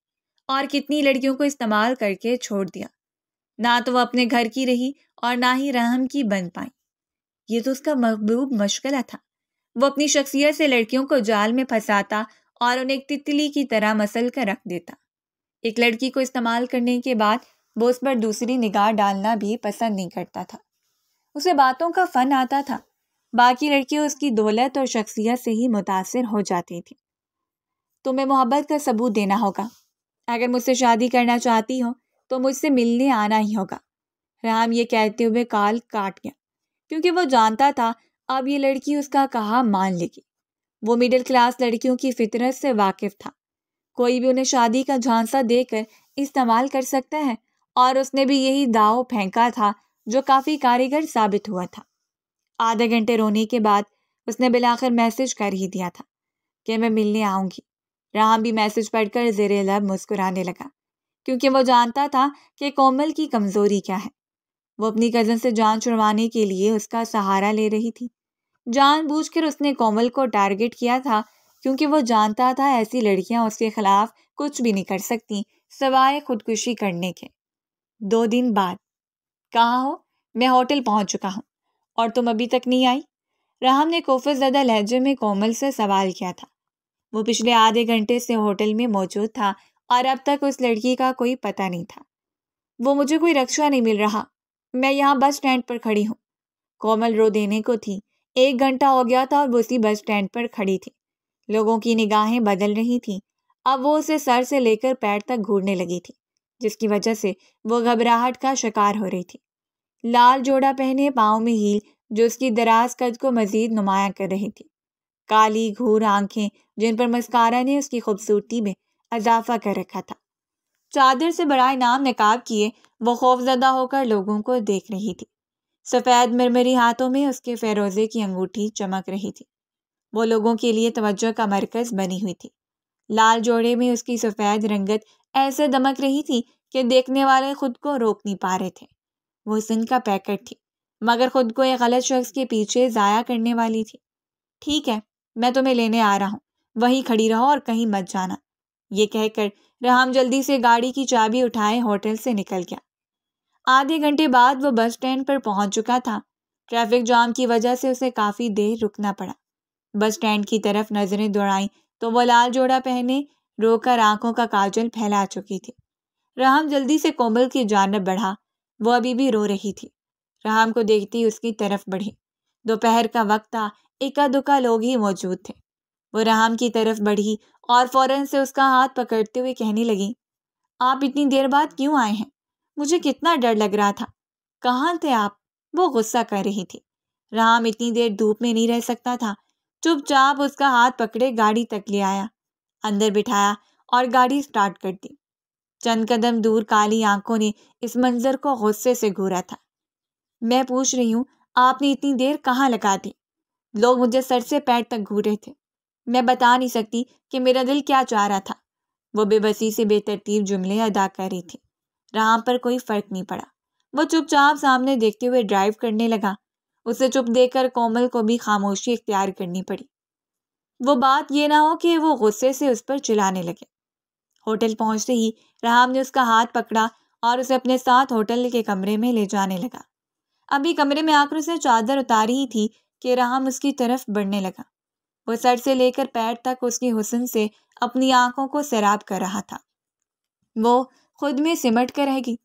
اور کتنی لڑکیوں کو استعمال کر کے چھوڑ دیا۔ نہ تو وہ اپنے گھر کی رہی اور نہ ہی رحم کی بن پائی۔ یہ تو اس کا محبوب مشغلہ تھا۔ وہ اپنی شخصیت سے لڑکیوں کو جال میں پھنساتا اور انہیں ایک تتلی کی طرح مسل کر رکھ دیتا۔ ایک لڑکی کو استعمال کرنے کے بعد وہ اس پر دوسری نگاہ ڈالنا بھی پسند نہیں کرتا تھا۔ اسے باتوں کا فن آتا تھا۔ باقی لڑکیاں اس کی دولت اور شخصیت سے ہی متاثر ہو جاتی تھیں۔ تمہیں محبت کا ثبوت دینا ہوگا۔ اگر مجھ سے شادی کرنا چاہتی ہو تو مجھ سے ملنے آنا ہی ہوگا۔ رحم یہ کہتے ہوئے کال کاٹ گیا، کیونکہ وہ جانتا تھا اب یہ لڑکی اس کا کہا مان لے گی۔ وہ مڈل کلاس لڑکیوں کی فطرت سے واقف تھا۔ کوئی بھی انہیں شادی کا جھانسا دے کر استعمال کر سکتا ہے، اور اس نے بھی یہی داؤ پھینکا تھا جو کافی کارگر ثابت ہوا تھا۔ آدھے گھنٹے رونے کے بعد اس نے بالآخر میسج کر ہی دیا تھا کہ میں ملنے آؤں گی۔ رحم بھی میسج پڑھ کر زیر لب مسکرانے لگا، کیونکہ وہ جانتا تھا کہ کومل کی کمزوری کیا ہے۔ وہ اپنی کزن سے جان چھڑوانے کے لیے اس کا سہارا لے رہی تھی۔ جان بوجھ کر اس نے کومل کو ٹارگٹ کیا تھا، کیونکہ وہ جانتا تھا ایسی لڑکیاں اس کے خلاف کچھ بھی نہیں کر سکتی سوائے خودکشی کرنے کے۔ 2 دن بعد، کہاں ہو؟ میں ہوٹل پہنچ چکا ہوں، اور تم ابھی تک نہیں آئی؟ رحم نے کوفت زدہ لہجے میں کومل سے سوال کیا تھا۔ وہ پچھلے آدھے گھنٹے سے ہوٹل میں موجود تھا اور اب تک اس لڑکی کا کوئی پتہ نہیں تھا۔ وہ مجھے کوئی رکشہ نہیں مل رہا، میں یہاں بس اسٹینڈ پر کھڑی ہوں۔ کومل رو دینے کو تھی، 1 گھنٹہ ہو گیا تھا اور وہ اسی بس اسٹینڈ پر کھڑی تھی۔ لوگوں کی نگاہیں بدل رہی تھیں۔ اب وہ اسے سر سے لے کر پیر تک گھورنے لگی تھی، جس کی وجہ سے وہ گھبراہٹ کا شکار ہو رہی تھی۔ لال جوڑا پہنے، پاؤں میں ہیل جو اس کی دراز قد کو مزید نمایاں کر رہی تھی، کالی گھور آنکھیں جن پر مسکارا نے اس کی خوبصورتی میں اضافہ کر رکھا تھا۔ چادر سے برائے نام نقاب کیے وہ خوفزدہ ہو کر لوگوں کو دیکھ رہی تھی۔ سفید مرمری ہاتھوں میں اس کے فیروزے کی انگوٹھی چمک رہی تھی۔ وہ لوگوں کے لیے توجہ کا مرکز بنی ہوئی تھی۔ لال جوڑے میں اس کی سفید رنگت ایسے دمک رہی تھی کہ دیکھنے والے خود کو روک نہیں پا رہے تھے۔ وہ حسن کا پیکٹ تھی، مگر خود کو ایک غلط شخص کے پیچھے ضائع کرنے والی تھی۔ ٹھیک ہے، میں تمہیں لینے آ رہا ہوں، وہیں کھڑی رہو اور کہیں مت جانا۔ یہ کہہ کر رحم جلدی سے گاڑی کی چابی اٹھائے ہوٹل سے نکل گیا۔ آدھے گھنٹے بعد وہ بس اسٹینڈ پر پہنچ چکا تھا۔ ٹریفک جام کی وجہ سے اسے کافی دیر رکنا پڑا۔ بس اسٹینڈ کی طرف نظریں دوڑائیں تو وہ لال جوڑا پہنے رو کر آنکھوں کا کاجل پھیلا چکی تھی۔ رحم جلدی سے کومل کی جانب بڑھا۔ وہ ابھی بھی رو رہی تھی۔ رحم کو دیکھتی اس کی طرف بڑھی۔ دوپہر کا وقت تھا، اکا دکا لوگ ہی موجود تھے۔ وہ رحم کی طرف بڑھی اور فوراً سے اس کا ہاتھ پکڑتے ہوئے کہنے لگی، آپ اتنی دیر بعد کیوں آئے ہیں؟ مجھے کتنا ڈر لگ رہا تھا۔ کہاں تھے آپ؟ وہ غصہ کر رہی تھی۔ رحم اتنی دیر دھوپ میں نہیں رہ سکتا تھا۔ چپ چاپ اس کا ہاتھ پکڑے گاڑی تک لے آیا، اندر بٹھایا اور گاڑی سٹارٹ کر دی۔ چند قدم دور کالی آنکھوں نے اس منظر کو غصے سے گھورا تھا۔ میں پوچھ رہی ہوں، آپ نے اتنی دیر کہاں لگا دی؟ لوگ مجھے سر سے پیر تک گھور رہے تھے۔ میں بتا نہیں سکتی کہ میرا دل کیا چاہ رہا تھا۔ وہ بے بسی سے بے ترتیب جملے ادا کر رہی تھی۔ رحم پر کوئی فرق نہیں پڑا۔ وہ چپ چاپ سامنے دیکھتے ہوئے ڈرائیو کرنے لگا۔ اسے چپ دیکھ کر کومل کو بھی خاموشی اختیار کرنی پڑی۔ وہ بات یہ نہ ہو کہ وہ غصے سے اس پر چلانے لگے۔ ہوٹل پہنچتے ہی رحم نے اس کا ہاتھ پکڑا اور اسے اپنے ساتھ ہوٹل کے کمرے میں لے جانے لگا۔ ابھی کمرے میں آ کر اسے چادر اتاری ہی تھی کہ رحم اس کی طرف بڑھنے لگا۔ وہ سر سے لے کر پیر تک اس کے حسن سے اپنی آنکھوں کو سیراب کر رہا تھا۔ وہ خود میں سمٹ کر رہ گئی۔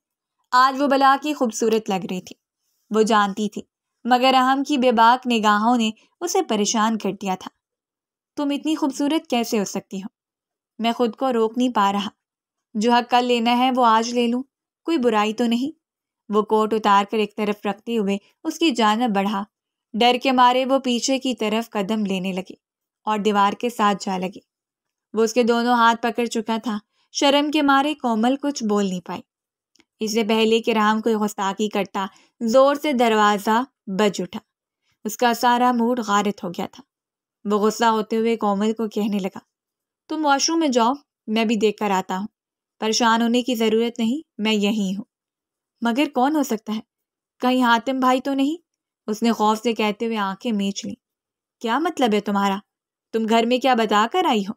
آج وہ بلا کی خوبصورت لگ رہی تھی، وہ جانتی تھی، مگر رحم کی بے باک نگاہوں نے اسے پریشان کر دیا تھا۔ تم اتنی خوبصورت کیسے ہو سکتی ہو؟ میں خود کو روک نہیں پا رہا۔ جو حق کل لینا ہے وہ آج لے لوں، کوئی برائی تو نہیں؟ وہ کوٹ اتار کر ایک طرف رکھتے ہوئے اس کی جانب بڑھا۔ ڈر کے مارے وہ پیچھے کی طرف قدم لینے لگی اور دیوار کے ساتھ جا لگی۔ وہ اس کے دونوں ہاتھ پکڑ چکا تھا۔ شرم کے مارے کومل کچھ بول نہیں پائی۔ اس سے پہلے کہ رحم کوئی گستاخی کرتا، زور سے دروازہ بج اٹھا۔ اس کا سارا موڈ غارت ہو گیا تھا۔ وہ غصہ ہوتے ہوئے کومل کو کہنے لگا، تم واش روم میں جاؤ، میں بھی دیکھ کر آتا ہوں۔ پریشان ہونے کی ضرورت نہیں، میں یہیں ہوں۔ مگر کون ہو سکتا ہے؟ کہیں حاتم بھائی تو نہیں؟ اس نے خوف سے کہتے ہوئے آنکھیں میچ لیں۔ کیا مطلب ہے تمہارا؟ تم گھر میں کیا بتا کر آئی ہو؟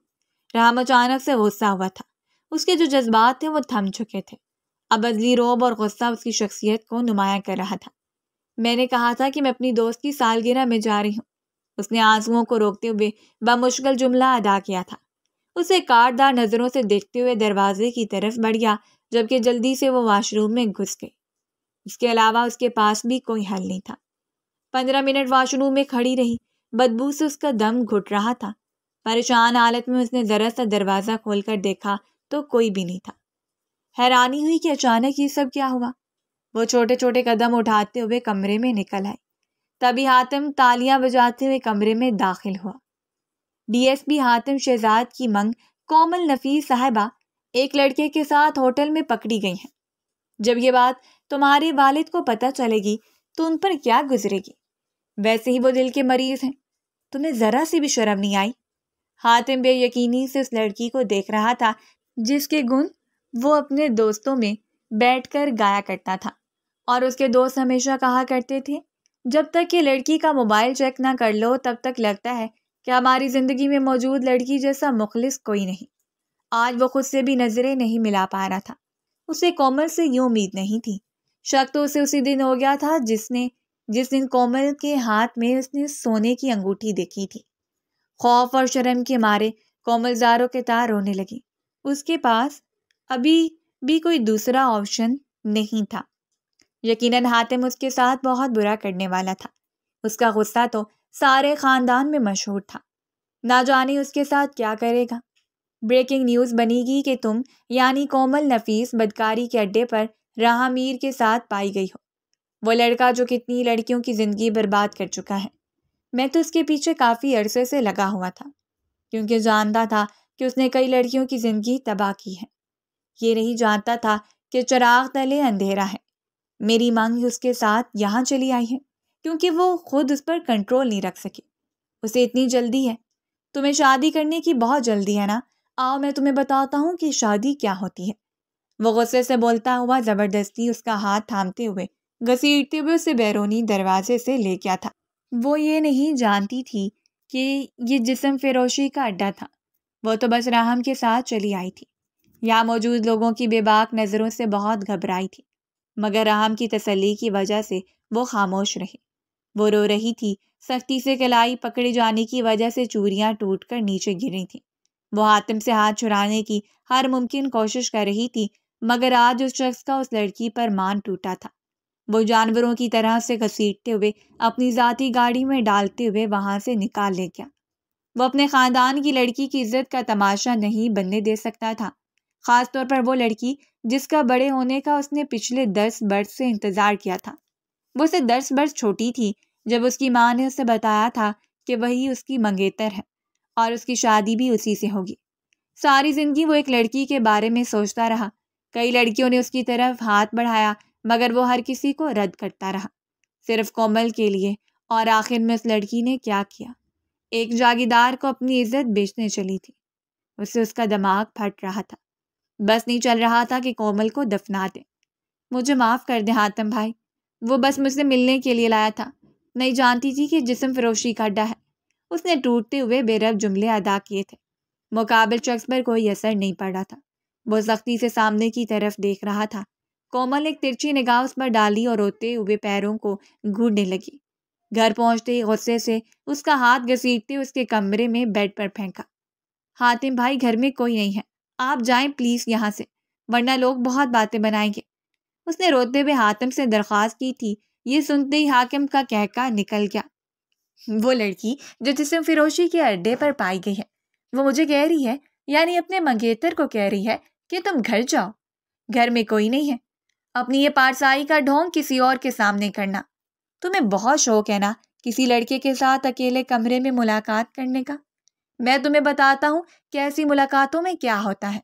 رحم اچانک سے غصہ ہوا تھا۔ اس کے جو جذبات تھے وہ تھم چکے تھے۔ اب ازلی روب اور غصہ اس کی شخصیت کو نمایاں کر رہا تھا۔ میں نے کہا تھا کہ میں اپنی دوست کی سالگرہ میں جا رہی ہوں۔ اس نے آنسوؤں کو روکتے ہوئے بمشکل جملہ ادا کیا تھا۔ اسے کاٹدار نظروں سے دیکھتے ہوئے دروازے کی طرف بڑھ گیا، جبکہ جلدی سے وہ واش روم میں گھس گئی۔ اس کے علاوہ اس کے پاس بھی کوئی حل نہیں تھا۔ 15 منٹ واش روم میں کھڑی رہی۔ بدبو سے اس کا دم گھٹ رہا تھا۔ پریشان حالت میں اس نے ذرا سا دروازہ کھول کر دیکھا تو کوئی بھی نہیں تھا۔ حیرانی ہوئی کہ اچانک یہ سب کیا ہوا۔ وہ چھوٹے چھوٹے قدم اٹھاتے ہوئے کمرے میں نکل آئی۔ تبھی حاتم تالیاں بجاتے ہوئے کمرے میں داخل ہوا۔ D S P Hatim Shahzad کی منگ کومل نفیس صاحبہ ایک لڑکے کے ساتھ ہوٹل میں پکڑی گئی ہیں۔ جب یہ بات تمہارے والد کو پتہ چلے گی تو ان پر کیا گزرے گی؟ ویسے ہی وہ دل کے مریض ہیں، تمہیں ذرا سی بھی شرم نہیں آئی؟ حاتم بے یقینی سے اس لڑکی کو دیکھ رہا تھا جس کے گن وہ اپنے دوستوں میں بیٹھ کر گایا کرتا تھا، اور اس کے دوست ہمیشہ کہا کرتے تھے، جب تک کہ لڑکی کا موبائل چیک نہ کر لو تب تک لگتا ہے کہ ہماری زندگی میں موجود لڑکی جیسا مخلص کوئی نہیں۔ آج وہ خود سے بھی نظریں نہیں ملا پا رہا تھا۔ اسے کومل سے یوں امید نہیں تھی۔ شک تو اسے اسی دن ہو گیا تھا جس دن کومل کے ہاتھ میں اس نے سونے کی انگوٹھی دیکھی تھی۔ خوف اور شرم کے مارے کومل زاروں کے تار رونے لگی۔ اس کے پاس ابھی بھی کوئی دوسرا آپشن نہیں تھا۔ یقیناً حاتم اس کے ساتھ بہت برا کرنے والا تھا۔ اس کا غصہ تو سارے خاندان میں مشہور تھا۔ نہ جانے اس کے ساتھ کیا کرے گا۔ بریکنگ نیوز بنی گی کہ تم یعنی کومل نفیس بدکاری کے اڈے پر راہ میر کے ساتھ پائی گئی ہو، وہ لڑکا جو کتنی لڑکیوں کی زندگی برباد کر چکا ہے۔ میں تو اس کے پیچھے کافی عرصے سے لگا ہوا تھا، کیونکہ جانتا تھا کہ اس نے کئی لڑکیوں کی زندگی تباہ کی ہے۔ یہ نہیں جانتا تھا کہ چراغ تلے اندھیرا ہے۔ میری مانگ اس کے ساتھ یہاں چلی آئی ہے کیونکہ وہ خود اس پر کنٹرول نہیں رکھ سکے۔ اسے اتنی جلدی ہے، تمہیں شادی کرنے کی بہت جلدی ہے نا؟ آؤ میں تمہیں بتاتا ہوں کہ شادی کیا ہوتی ہے۔ وہ غصے سے بولتا ہوا زبردستی اس کا ہاتھ تھامتے ہوئے گھسیٹتے ہوئے اسے بیرونی دروازے سے لے گیا تھا۔ وہ یہ نہیں جانتی تھی کہ یہ جسم فروشی کا اڈا تھا۔ وہ تو بس راہم کے ساتھ چلی آئی تھی۔ یہاں موجود لوگوں کی بے باک نظروں سے بہت گھبرائی تھی، مگر راہم کی تسلی کی وجہ سے وہ خاموش رہی۔ وہ رو رہی تھی، سختی سے کلائی پکڑے جانے کی وجہ سے چوڑیاں ٹوٹ کر نیچے گر رہی تھیں۔ وہ حاتم سے ہاتھ چھڑانے کی ہر ممکن کوشش کر رہی تھی، مگر آج اس شخص کا اس لڑکی پر مان ٹوٹا تھا۔ وہ جانوروں کی طرح سے گھسیٹتے ہوئے اپنی ذاتی گاڑی میں ڈالتے ہوئے وہاں سے نکال لے گیا۔ وہ اپنے خاندان کی لڑکی کی عزت کا تماشا نہیں بننے دے سکتا تھا، خاص طور پر وہ لڑکی جس کا بڑے ہونے کا اس نے پچھلے 10 برس سے انتظار کیا تھا۔ وہ اسے 10 برس چھوٹی تھی جب اس کی ماں نے اسے بتایا تھا کہ وہی اس کی منگیتر ہے اور اس کی شادی بھی اسی سے ہوگی۔ ساری زندگی وہ ایک لڑکی کے بارے میں سوچتا رہا۔ کئی لڑکیوں نے اس کی طرف ہاتھ بڑھایا، مگر وہ ہر کسی کو رد کرتا رہا، صرف کومل کے لیے۔ اور آخر میں اس لڑکی نے کیا کیا؟ ایک جاگیردار کو اپنی عزت بیچنے چلی تھی۔ اسے اس کا دماغ پھٹ رہا تھا، بس نہیں چل رہا تھا کہ کومل کو دفنا دے۔ مجھے معاف کر دے حاتم بھائی، وہ بس مجھ سے ملنے کے لیے لایا تھا، نہیں جانتی تھی کہ جسم فروشی کا اڈا ہے۔ اس نے ٹوٹتے ہوئے بے رب جملے ادا کیے تھے۔ مقابل شخص پر کوئی اثر نہیں پڑ رہا تھا۔ وہ سختی سے سامنے کی طرف دیکھ رہا تھا۔ کومل نے ایک ترچھی نگاہ اس پر ڈالی اور روتے ہوئے پیروں کو گھونڈنے لگی۔ گھر پہنچتے ہی غصے سے اس کا ہاتھ گھسیٹتے اس کے کمرے میں بیڈ پر پھینکا۔ حاتم بھائی، گھر میں کوئی نہیں ہے، آپ جائیں پلیز یہاں سے، ورنہ لوگ بہت باتیں بنائیں گے۔ اس نے روتے ہوئے حاتم سے درخواست کی تھی۔ یہ سنتے ہی حاکم کا کہکا نکل گیا۔ وہ لڑکی جو جسم فروشی کے اڈے پر پائی گئی ہے، وہ مجھے کہہ رہی ہے، یعنی اپنے منگیتر کو کہہ رہی ہے کہ تم گھر جاؤ، گھر میں کوئی نہیں ہے۔ اپنی یہ پارسائی کا ڈھونگ کسی اور کے سامنے کرنا۔ تمہیں بہت شوق ہے نا کسی لڑکے کے ساتھ اکیلے کمرے میں ملاقات کرنے کا؟ میں تمہیں بتاتا ہوں کہ ایسی ملاقاتوں میں کیا ہوتا ہے۔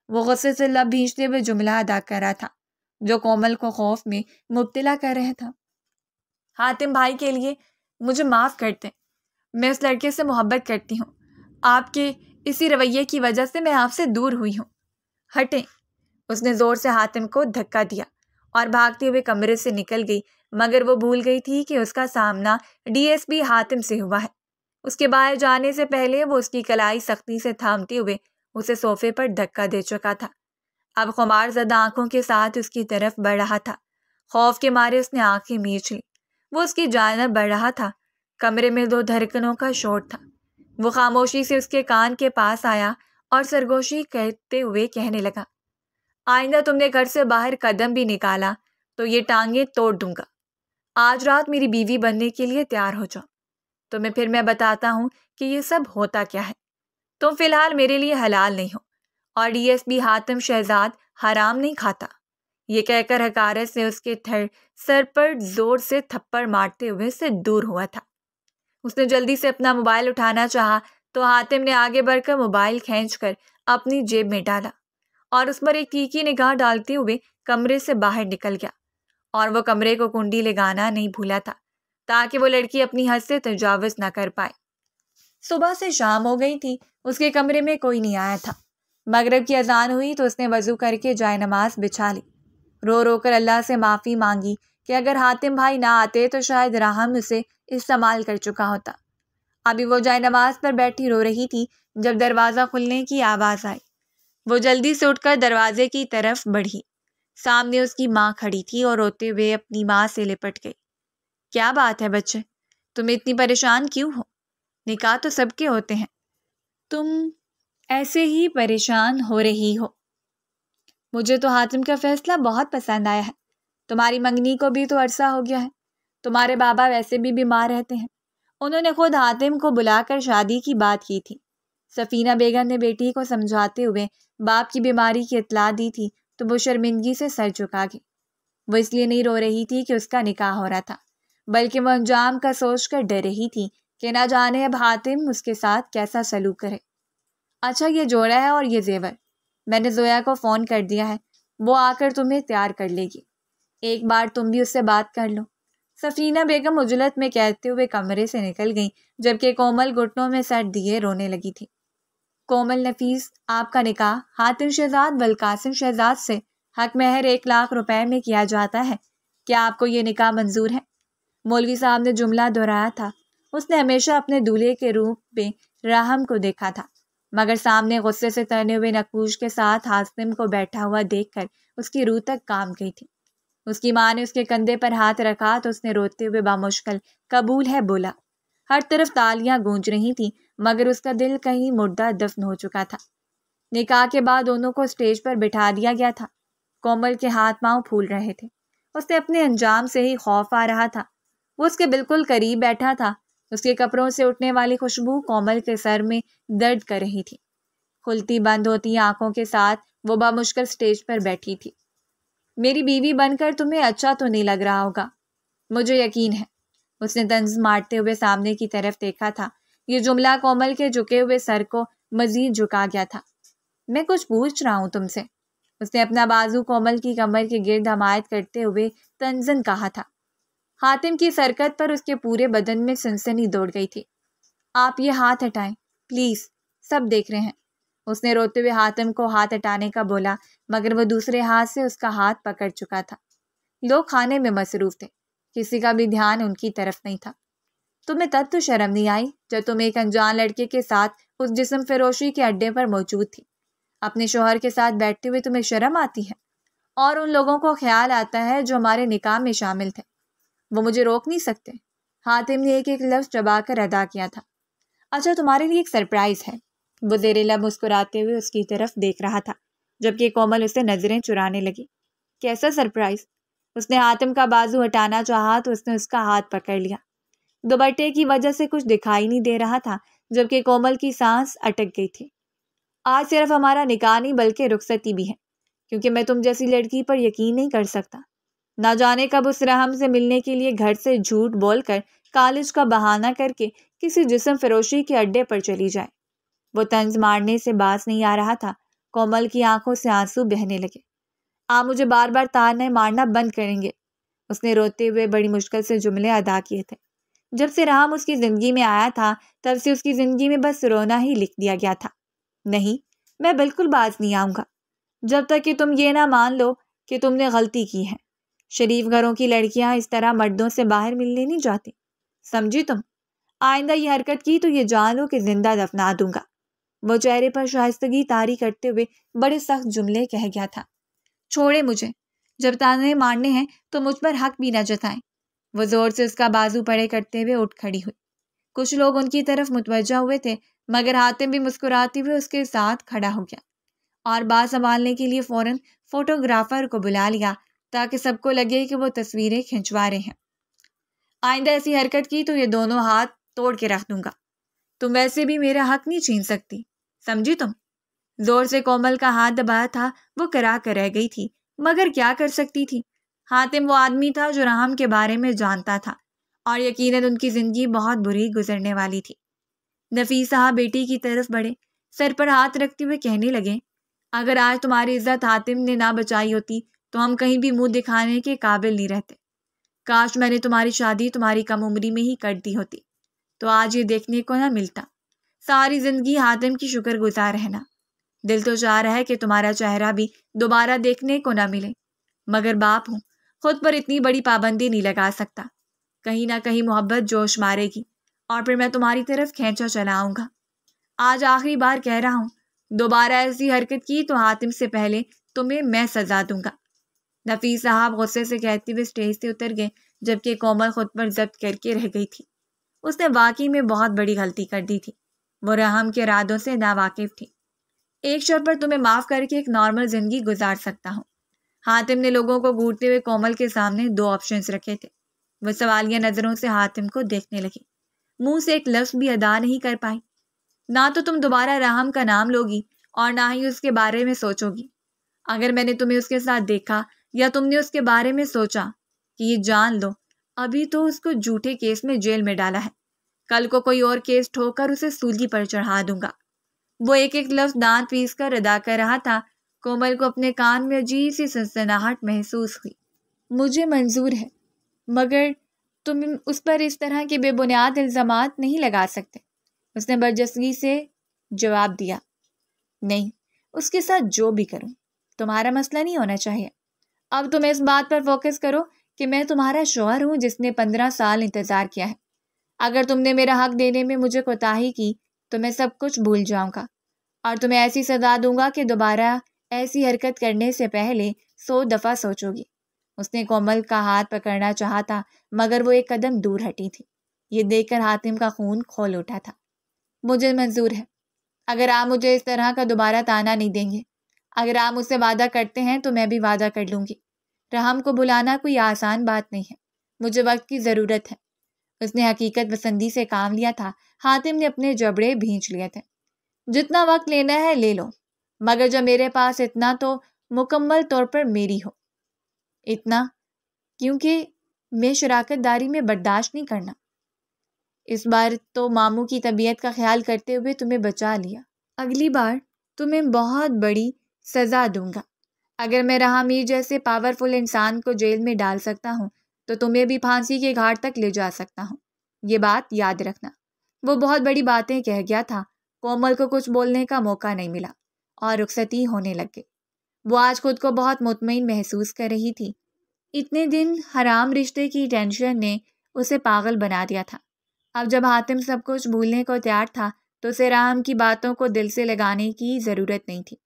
وہ غصے سے لب بھینچتے ہوئے جملہ ادا کر رہا تھا جو کومل کو خوف میں مبتلا کر رہا تھا۔ حاتم بھائی کے لیے مجھے معاف کر دیں، میں اس لڑکے سے محبت کرتی ہوں، آپ کے اسی رویے کی وجہ سے میں آپ سے دور ہوئی ہوں۔ ہٹیں۔ اس نے زور سے حاتم کو دھکا دیا اور بھاگتے ہوئے کمرے سے نکل گئی، مگر وہ بھول گئی تھی کہ اس کا سامنا ڈی ایس پی حاتم سے ہوا ہے۔ اس کے باہر جانے سے پہلے وہ اس کی کلائی سختی سے تھامتے ہوئے اسے صوفے پر دھکا دے چکا تھا۔ اب خمار زدہ آنکھوں کے ساتھ اس کی طرف بڑھ رہا تھا۔ خوف کے مارے اس نے آنکھیں میچ لی۔ وہ اس کی جانب بڑھ رہا تھا۔ کمرے میں 2 دھڑکنوں کا شور تھا۔ وہ خاموشی سے اس کے کان کے پاس آیا اور سرگوشی کرتے ہوئے کہنے لگا، آئندہ تم نے گھر سے باہر قدم بھی نکالا تو یہ ٹانگیں توڑ دوں گا۔ آج رات میری بیوی بننے کے لیے تیار ہو جاؤ۔ تمہیں پھر میں بتاتا ہوں کہ یہ سب ہوتا کیا ہے۔ تم فی الحال میرے لیے حلال نہیں ہو، اور D S P Hatim Shahzad حرام نہیں کھاتا۔ یہ کہہ کر حقارت سے اس کے سر پر زور سے تھپڑ مارتے ہوئے سے دور ہوا تھا۔ اس نے جلدی سے اپنا موبائل اٹھانا چاہا تو حاتم نے آگے بڑھ کر موبائل کھینچ کر اپنی جیب میں ڈالا اور اس پر ایک تیکھی نگاہ ڈالتے ہوئے کمرے سے باہر نکل گیا۔ اور وہ کمرے کو کنڈی لگانا نہیں بھولا تھا تاکہ وہ لڑکی اپنی حد سے تجاوز نہ کر پائے۔ صبح سے شام ہو گئی تھی، اس کے کمرے میں کوئی نہیں آیا تھا۔ مغرب کی اذان ہوئی تو اس نے وضو کر کے جائے نماز بچھا لی۔ رو رو کر اللہ سے معافی مانگی کہ اگر حاتم بھائی نہ آتے تو شاید راہم اسے استعمال کر چکا ہوتا۔ ابھی وہ جائے نماز پر بیٹھی رو رہی تھی جب دروازہ کھلنے کی آواز آئی۔ وہ جلدی سے اٹھ کر دروازے کی طرف بڑھی۔ سامنے اس کی ماں کھڑی تھی اور روتے ہوئے اپنی ماں سے لپٹ گئی۔ کیا بات ہے بچے، تم اتنی پریشان کیوں ہو؟ نکاح تو سب کے ہوتے ہیں، تم ایسے ہی پریشان ہو رہی ہو۔ مجھے تو حاتم کا فیصلہ بہت پسند آیا ہے۔ تمہاری منگنی کو بھی تو عرصہ ہو گیا ہے، تمہارے بابا ویسے بھی بیمار رہتے ہیں انہوں نے خود حاتم کو بلا کر شادی کی بات کی تھی۔ سفینہ بیگم نے بیٹی کو سمجھاتے ہوئے باپ کی بیماری کی اطلاع دی تھی تو وہ شرمندگی سے سر جھکا گئی۔ وہ اس لیے نہیں رو رہی تھی کہ اس کا نکاح ہو رہا تھا، بلکہ وہ انجام کا سوچ کر ڈر رہی تھی کہ نہ جانے اب حاتم اس کے ساتھ کیسا سلوک کرے۔ اچھا، یہ جوڑا ہے اور یہ زیور، میں نے زویا کو فون کر دیا ہے، وہ آ کر تمہیں تیار کر لے گی، ایک بار تم بھی اس سے بات کر لو۔ سفینہ بیگم عجلت میں کہتے ہوئے کمرے سے نکل گئیں، جبکہ کومل گھٹنوں میں سر دیے رونے لگی تھی۔ کومل نفیس، آپ کا نکاح حاتم شہزاد والقاسم شہزاد سے حق مہر 1,00,000 روپے میں کیا جاتا ہے، کیا آپ کو یہ نکاح منظور ہے؟ مولوی صاحب نے جملہ دہرایا تھا۔ اس نے ہمیشہ اپنے دولہے کے روپ میں راہم کو دیکھا تھا، مگر سامنے غصے سے ترنے ہوئے نقوش کے ساتھ حاتم کو بیٹھا ہوا دیکھ کر اس کی روح تک کام گئی تھی۔ اس کی ماں نے اس کے کندھے پر ہاتھ رکھا تو اس نے روتے ہوئے بامشکل قبول ہے بولا۔ ہر طرف تالیاں گونج رہی تھیں، مگر اس کا دل کہیں مردہ دفن ہو چکا تھا۔ نکاح کے بعد دونوں کو اسٹیج پر بٹھا دیا گیا تھا۔ کومل کے ہاتھ پاؤں پھول رہے تھے، اس نے اپنے انجام سے ہی خوف آ رہا تھا۔ وہ اس کے بالکل قریب بیٹھا تھا، اس کے کپڑوں سے اٹھنے والی خوشبو کومل کے سر میں درد کر رہی تھی۔ کھلتی بند ہوتی آنکھوں کے ساتھ وہ بامشکل اسٹیج پر بیٹھی تھی۔ میری بیوی بن کر تمہیں اچھا تو نہیں لگ رہا ہوگا، مجھے یقین ہے۔ اس نے طنز مارتے ہوئے سامنے کی طرف دیکھا تھا۔ یہ جملہ کومل کے جھکے ہوئے سر کو مزید جھکا گیا تھا۔ میں کچھ پوچھ رہا ہوں تم سے، اس نے اپنا بازو کومل کی کمر کے گرد حمایت کرتے ہوئے طنزاً کہا تھا۔ حاتم کی اس حرکت پر اس کے پورے بدن میں سنسنی دوڑ گئی تھی۔ آپ یہ ہاتھ ہٹائیں پلیز، سب دیکھ رہے ہیں۔ اس نے روتے ہوئے حاتم کو ہاتھ ہٹانے کا بولا، مگر وہ دوسرے ہاتھ سے اس کا ہاتھ پکڑ چکا تھا۔ لوگ کھانے میں مصروف تھے، کسی کا بھی دھیان ان کی طرف نہیں تھا۔ تمہیں تب تو شرم نہیں آئی جب تم ایک انجان لڑکے کے ساتھ اس جسم فروشی کے اڈے پر موجود تھی؟ اپنے شوہر کے ساتھ بیٹھتے ہوئے تمہیں شرم آتی ہے؟ اور ان لوگوں کو خیال آتا ہے جو ہمارے نکاح میں شامل تھے، وہ مجھے روک نہیں سکتے؟ حاتم نے ایک ایک لفظ چبا کر ادا کیا تھا۔ اچھا، تمہارے لیے ایک سرپرائز ہے۔ وہ زیر لب مسکراتے ہوئے اس کی طرف دیکھ رہا تھا، جبکہ کومل اسے نظریں چرانے لگی۔ کیسا سرپرائز؟ اس نے حاتم کا بازو ہٹانا چاہا تو اس نے اس کا ہاتھ پکڑ لیا۔ دوپٹے کی وجہ سے کچھ دکھائی نہیں دے رہا تھا، جبکہ کومل کی سانس اٹک گئی تھی۔ آج صرف ہمارا نکاح نہیں بلکہ رخصتی بھی ہے، کیونکہ میں تم جیسی لڑکی پر یقین نہیں کر سکتا۔ نہ جانے کب اس رحم سے ملنے کے لیے گھر سے جھوٹ بول کر کالج کا بہانہ کر کے کسی جسم فروشی کے اڈے پر چلی جائے۔ وہ طنز مارنے سے باز نہیں آ رہا تھا۔ کومل کی آنکھوں سے آنسو بہنے لگے۔ آپ مجھے بار بار تانے مارنا بند کریں گے؟ اس نے روتے ہوئے بڑی مشکل سے جملے ادا کیے تھے۔ جب سے رحم اس کی زندگی میں آیا تھا تب سے اس کی زندگی میں بس رونا ہی لکھ دیا گیا تھا۔ نہیں، میں بالکل باز نہیں آؤں گا جب تک کہ تم یہ نہ مان لو کہ تم نے غلطی کی ہے۔ شریف گھروں کی لڑکیاں اس طرح مردوں سے باہر ملنے نہیں جاتی، سمجھی تم؟ آئندہ یہ حرکت کی تو یہ جان لو کہ زندہ دفنا دوں گا۔ وہ چہرے پر شائستگی طاری کرتے ہوئے بڑے سخت جملے کہہ گیا تھا۔ چھوڑے مجھے، جب تانے مارنے ہیں تو مجھ پر حق بھی نہ جتائیں۔ وہ زور سے اس کا بازو پڑے کرتے ہوئے اٹھ کھڑی ہوئی۔ کچھ لوگ ان کی طرف متوجہ ہوئے تھے، مگر حاتم بھی مسکراتے ہوئے اس کے ساتھ کھڑا ہو گیا اور بات سنبھالنے کے لیے فوراً فوٹوگرافر کو بلا لیا تاکہ سب کو لگے کہ وہ تصویریں کھنچوا رہے ہیں۔ آئندہ ایسی حرکت کی تو یہ دونوں ہاتھ توڑ کے رکھ دوں گا۔ تم ویسے بھی میرا حق نہیں چھین سکتی، سمجھی تم؟ زور سے کومل کا ہاتھ دبایا تھا۔ وہ کرا کر رہ گئی تھی، مگر کیا کر سکتی تھی؟ حاتم وہ آدمی تھا جو رحم کے بارے میں جانتا تھا، اور یقیناً ان کی زندگی بہت بری گزرنے والی تھی۔ نفیس صاحب بیٹی کی طرف بڑھے، سر پر ہاتھ رکھتے ہوئے کہنے لگے، اگر آج تمہاری عزت حاتم نے نہ بچائی ہوتی تو ہم کہیں بھی منہ دکھانے کے قابل نہیں رہتے۔ کاش میں نے تمہاری شادی تمہاری کم عمری میں ہی کر دی ہوتی تو آج یہ دیکھنے کو نہ ملتا۔ ساری زندگی حاتم کی شکر گزار رہنا۔ دل تو چاہ رہا ہے کہ تمہارا چہرہ بھی دوبارہ دیکھنے کو نہ ملے، مگر باپ ہوں، خود پر اتنی بڑی پابندی نہیں لگا سکتا۔ کہیں نہ کہیں محبت جوش مارے گی اور پھر میں تمہاری طرف کھینچا چلا آؤں گا۔ آج آخری بار کہہ رہا ہوں، دوبارہ ایسی حرکت کی تو حاتم سے پہلے تمہیں میں سزا دوں گا۔ نفیس صاحب غصے سے کہتے ہوئے اسٹیج سے اتر گئے، جبکہ کومل خود پر ضبط کر کے رہ گئی تھی۔ اس نے واقعی میں بہت بڑی غلطی کر دی تھی۔ وہ رحم کے ارادوں سے ناواقف تھی۔ ایک شب پر تمہیں معاف کر کے ایک نارمل زندگی گزار سکتا ہوں۔ حاتم نے لوگوں کو گھورتے ہوئے کومل کے سامنے 2 آپشنز رکھے تھے۔ وہ سوالیہ نظروں سے حاتم کو دیکھنے لگی۔ منہ سے ایک لفظ بھی ادا نہیں کر پائی۔ نہ تو تم دوبارہ راہم کا نام لوگی اور نہ ہی اس کے بارے میں سوچو گی۔ اگر میں نے تمہیں اس کے ساتھ دیکھا یا تم نے اس کے بارے میں سوچا کہ یہ جان لو، ابھی تو اس کو جھوٹے کیس میں جیل میں ڈالا ہے، کل کو کوئی اور کیس ٹھوک کر اسے سولی پر چڑھا دوں گا۔ وہ ایک ایک لفظ دانت پیس کر ادا کر رہا تھا۔ کومل کو اپنے کان میں عجیب سی سنسناہٹ محسوس ہوئی۔ مجھے منظور ہے، مگر تم اس پر اس طرح کے بے بنیاد الزامات نہیں لگا سکتے۔ اس نے برجستگی سے جواب دیا۔ نہیں، اس کے ساتھ جو بھی کروں تمہارا مسئلہ نہیں ہونا چاہیے۔ اب تم اس بات پر فوکس کرو کہ میں تمہارا شوہر ہوں جس نے 15 سال انتظار کیا ہے۔ اگر تم نے میرا حق دینے میں مجھے کوتاہی کی تو میں سب کچھ بھول جاؤں گا اور تمہیں ایسی سزا دوں گا کہ دوبارہ ایسی حرکت کرنے سے پہلے 100 دفعہ سوچو گی۔ اس نے کومل کا ہاتھ پکڑنا چاہا تھا مگر وہ ایک قدم دور ہٹی تھی۔ یہ دیکھ کر حاتم کا خون کھول اٹھا تھا۔ مجھے منظور ہے، اگر آپ مجھے اس طرح کا دوبارہ تانا نہیں دیں گے۔ اگر آپ مجھ سے وعدہ کرتے ہیں تو میں بھی وعدہ کر لوں گی۔ راہم کو بلانا کوئی آسان بات نہیں ہے، مجھے وقت کی ضرورت ہے۔ اس نے حقیقت پسندی سے کام لیا تھا۔ حاتم نے اپنے جبڑے بھینچ لیے تھے۔ جتنا وقت لینا ہے لے لو، مگر جب میرے پاس اتنا تو مکمل طور پر میری ہو۔ اتنا کیونکہ میں شراکت داری میں برداشت نہیں کرنا۔ اس بار تو ماموں کی طبیعت کا خیال کرتے ہوئے تمہیں بچا لیا، اگلی بار تمہیں بہت بڑی سزا دوں گا۔ اگر میں راہم میر جیسے پاورفل انسان کو جیل میں ڈال سکتا ہوں تو تمہیں بھی پھانسی کے گھاٹ تک لے جا سکتا ہوں، یہ بات یاد رکھنا۔ وہ بہت بڑی باتیں کہہ گیا تھا۔ کومل کو کچھ بولنے کا موقع نہیں ملا اور رخصتی ہونے لگ گئی۔ وہ آج خود کو بہت مطمئن محسوس کر رہی تھی۔ اتنے دن حرام رشتے کی ٹینشن نے اسے پاگل بنا دیا تھا۔ اب جب حاتم سب کچھ بھولنے کو تیار تھا تو اسے راہم کی باتوں کو دل سے لگانے کی ضرورت نہیں تھی۔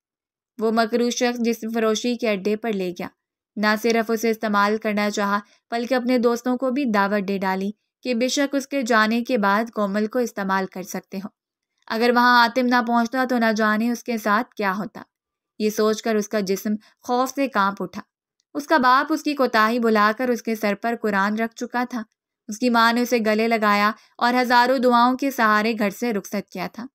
وہ مکروہ شخص جسم فروشی کے اڈے پر لے گیا، نہ صرف اسے استعمال کرنا چاہا بلکہ اپنے دوستوں کو بھی دعوت دے ڈالی کہ بے شک اس کے جانے کے بعد کومل کو استعمال کر سکتے ہو۔ اگر وہاں حاتم نہ پہنچتا تو نہ جانے اس کے ساتھ کیا ہوتا۔ یہ سوچ کر اس کا جسم خوف سے کانپ اٹھا۔ اس کا باپ اس کی کوتاہی بلا کر اس کے سر پر قرآن رکھ چکا تھا۔ اس کی ماں نے اسے گلے لگایا اور ہزاروں دعاؤں کے سہارے گھر سے رخصت کیا تھا۔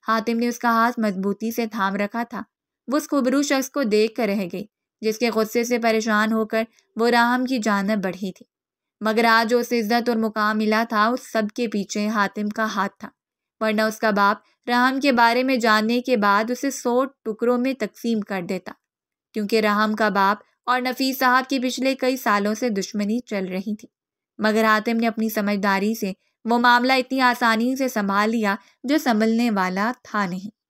حاتم نے اس کا ہاتھ مضبوطی سے تھام رکھا تھا۔ وہ اس خوبرو شخص کو دیکھ کر رہ گئی جس کے غصے سے پریشان ہو کر وہ راہم کی جانب بڑھی تھی، مگر آج جو اسے عزت اور مقام ملا تھا اس سب کے پیچھے حاتم کا ہاتھ تھا، ورنہ اس کا باپ راہم کے بارے میں جاننے کے بعد اسے 100 ٹکڑوں میں تقسیم کر دیتا، کیونکہ راہم کا باپ اور نفیس صاحب کی پچھلے کئی سالوں سے دشمنی چل رہی تھی۔ مگر حاتم نے اپنی سمجھداری سے وہ معاملہ اتنی آسانی سے سنبھال لیا جو سنبھلنے والا تھا نہیں۔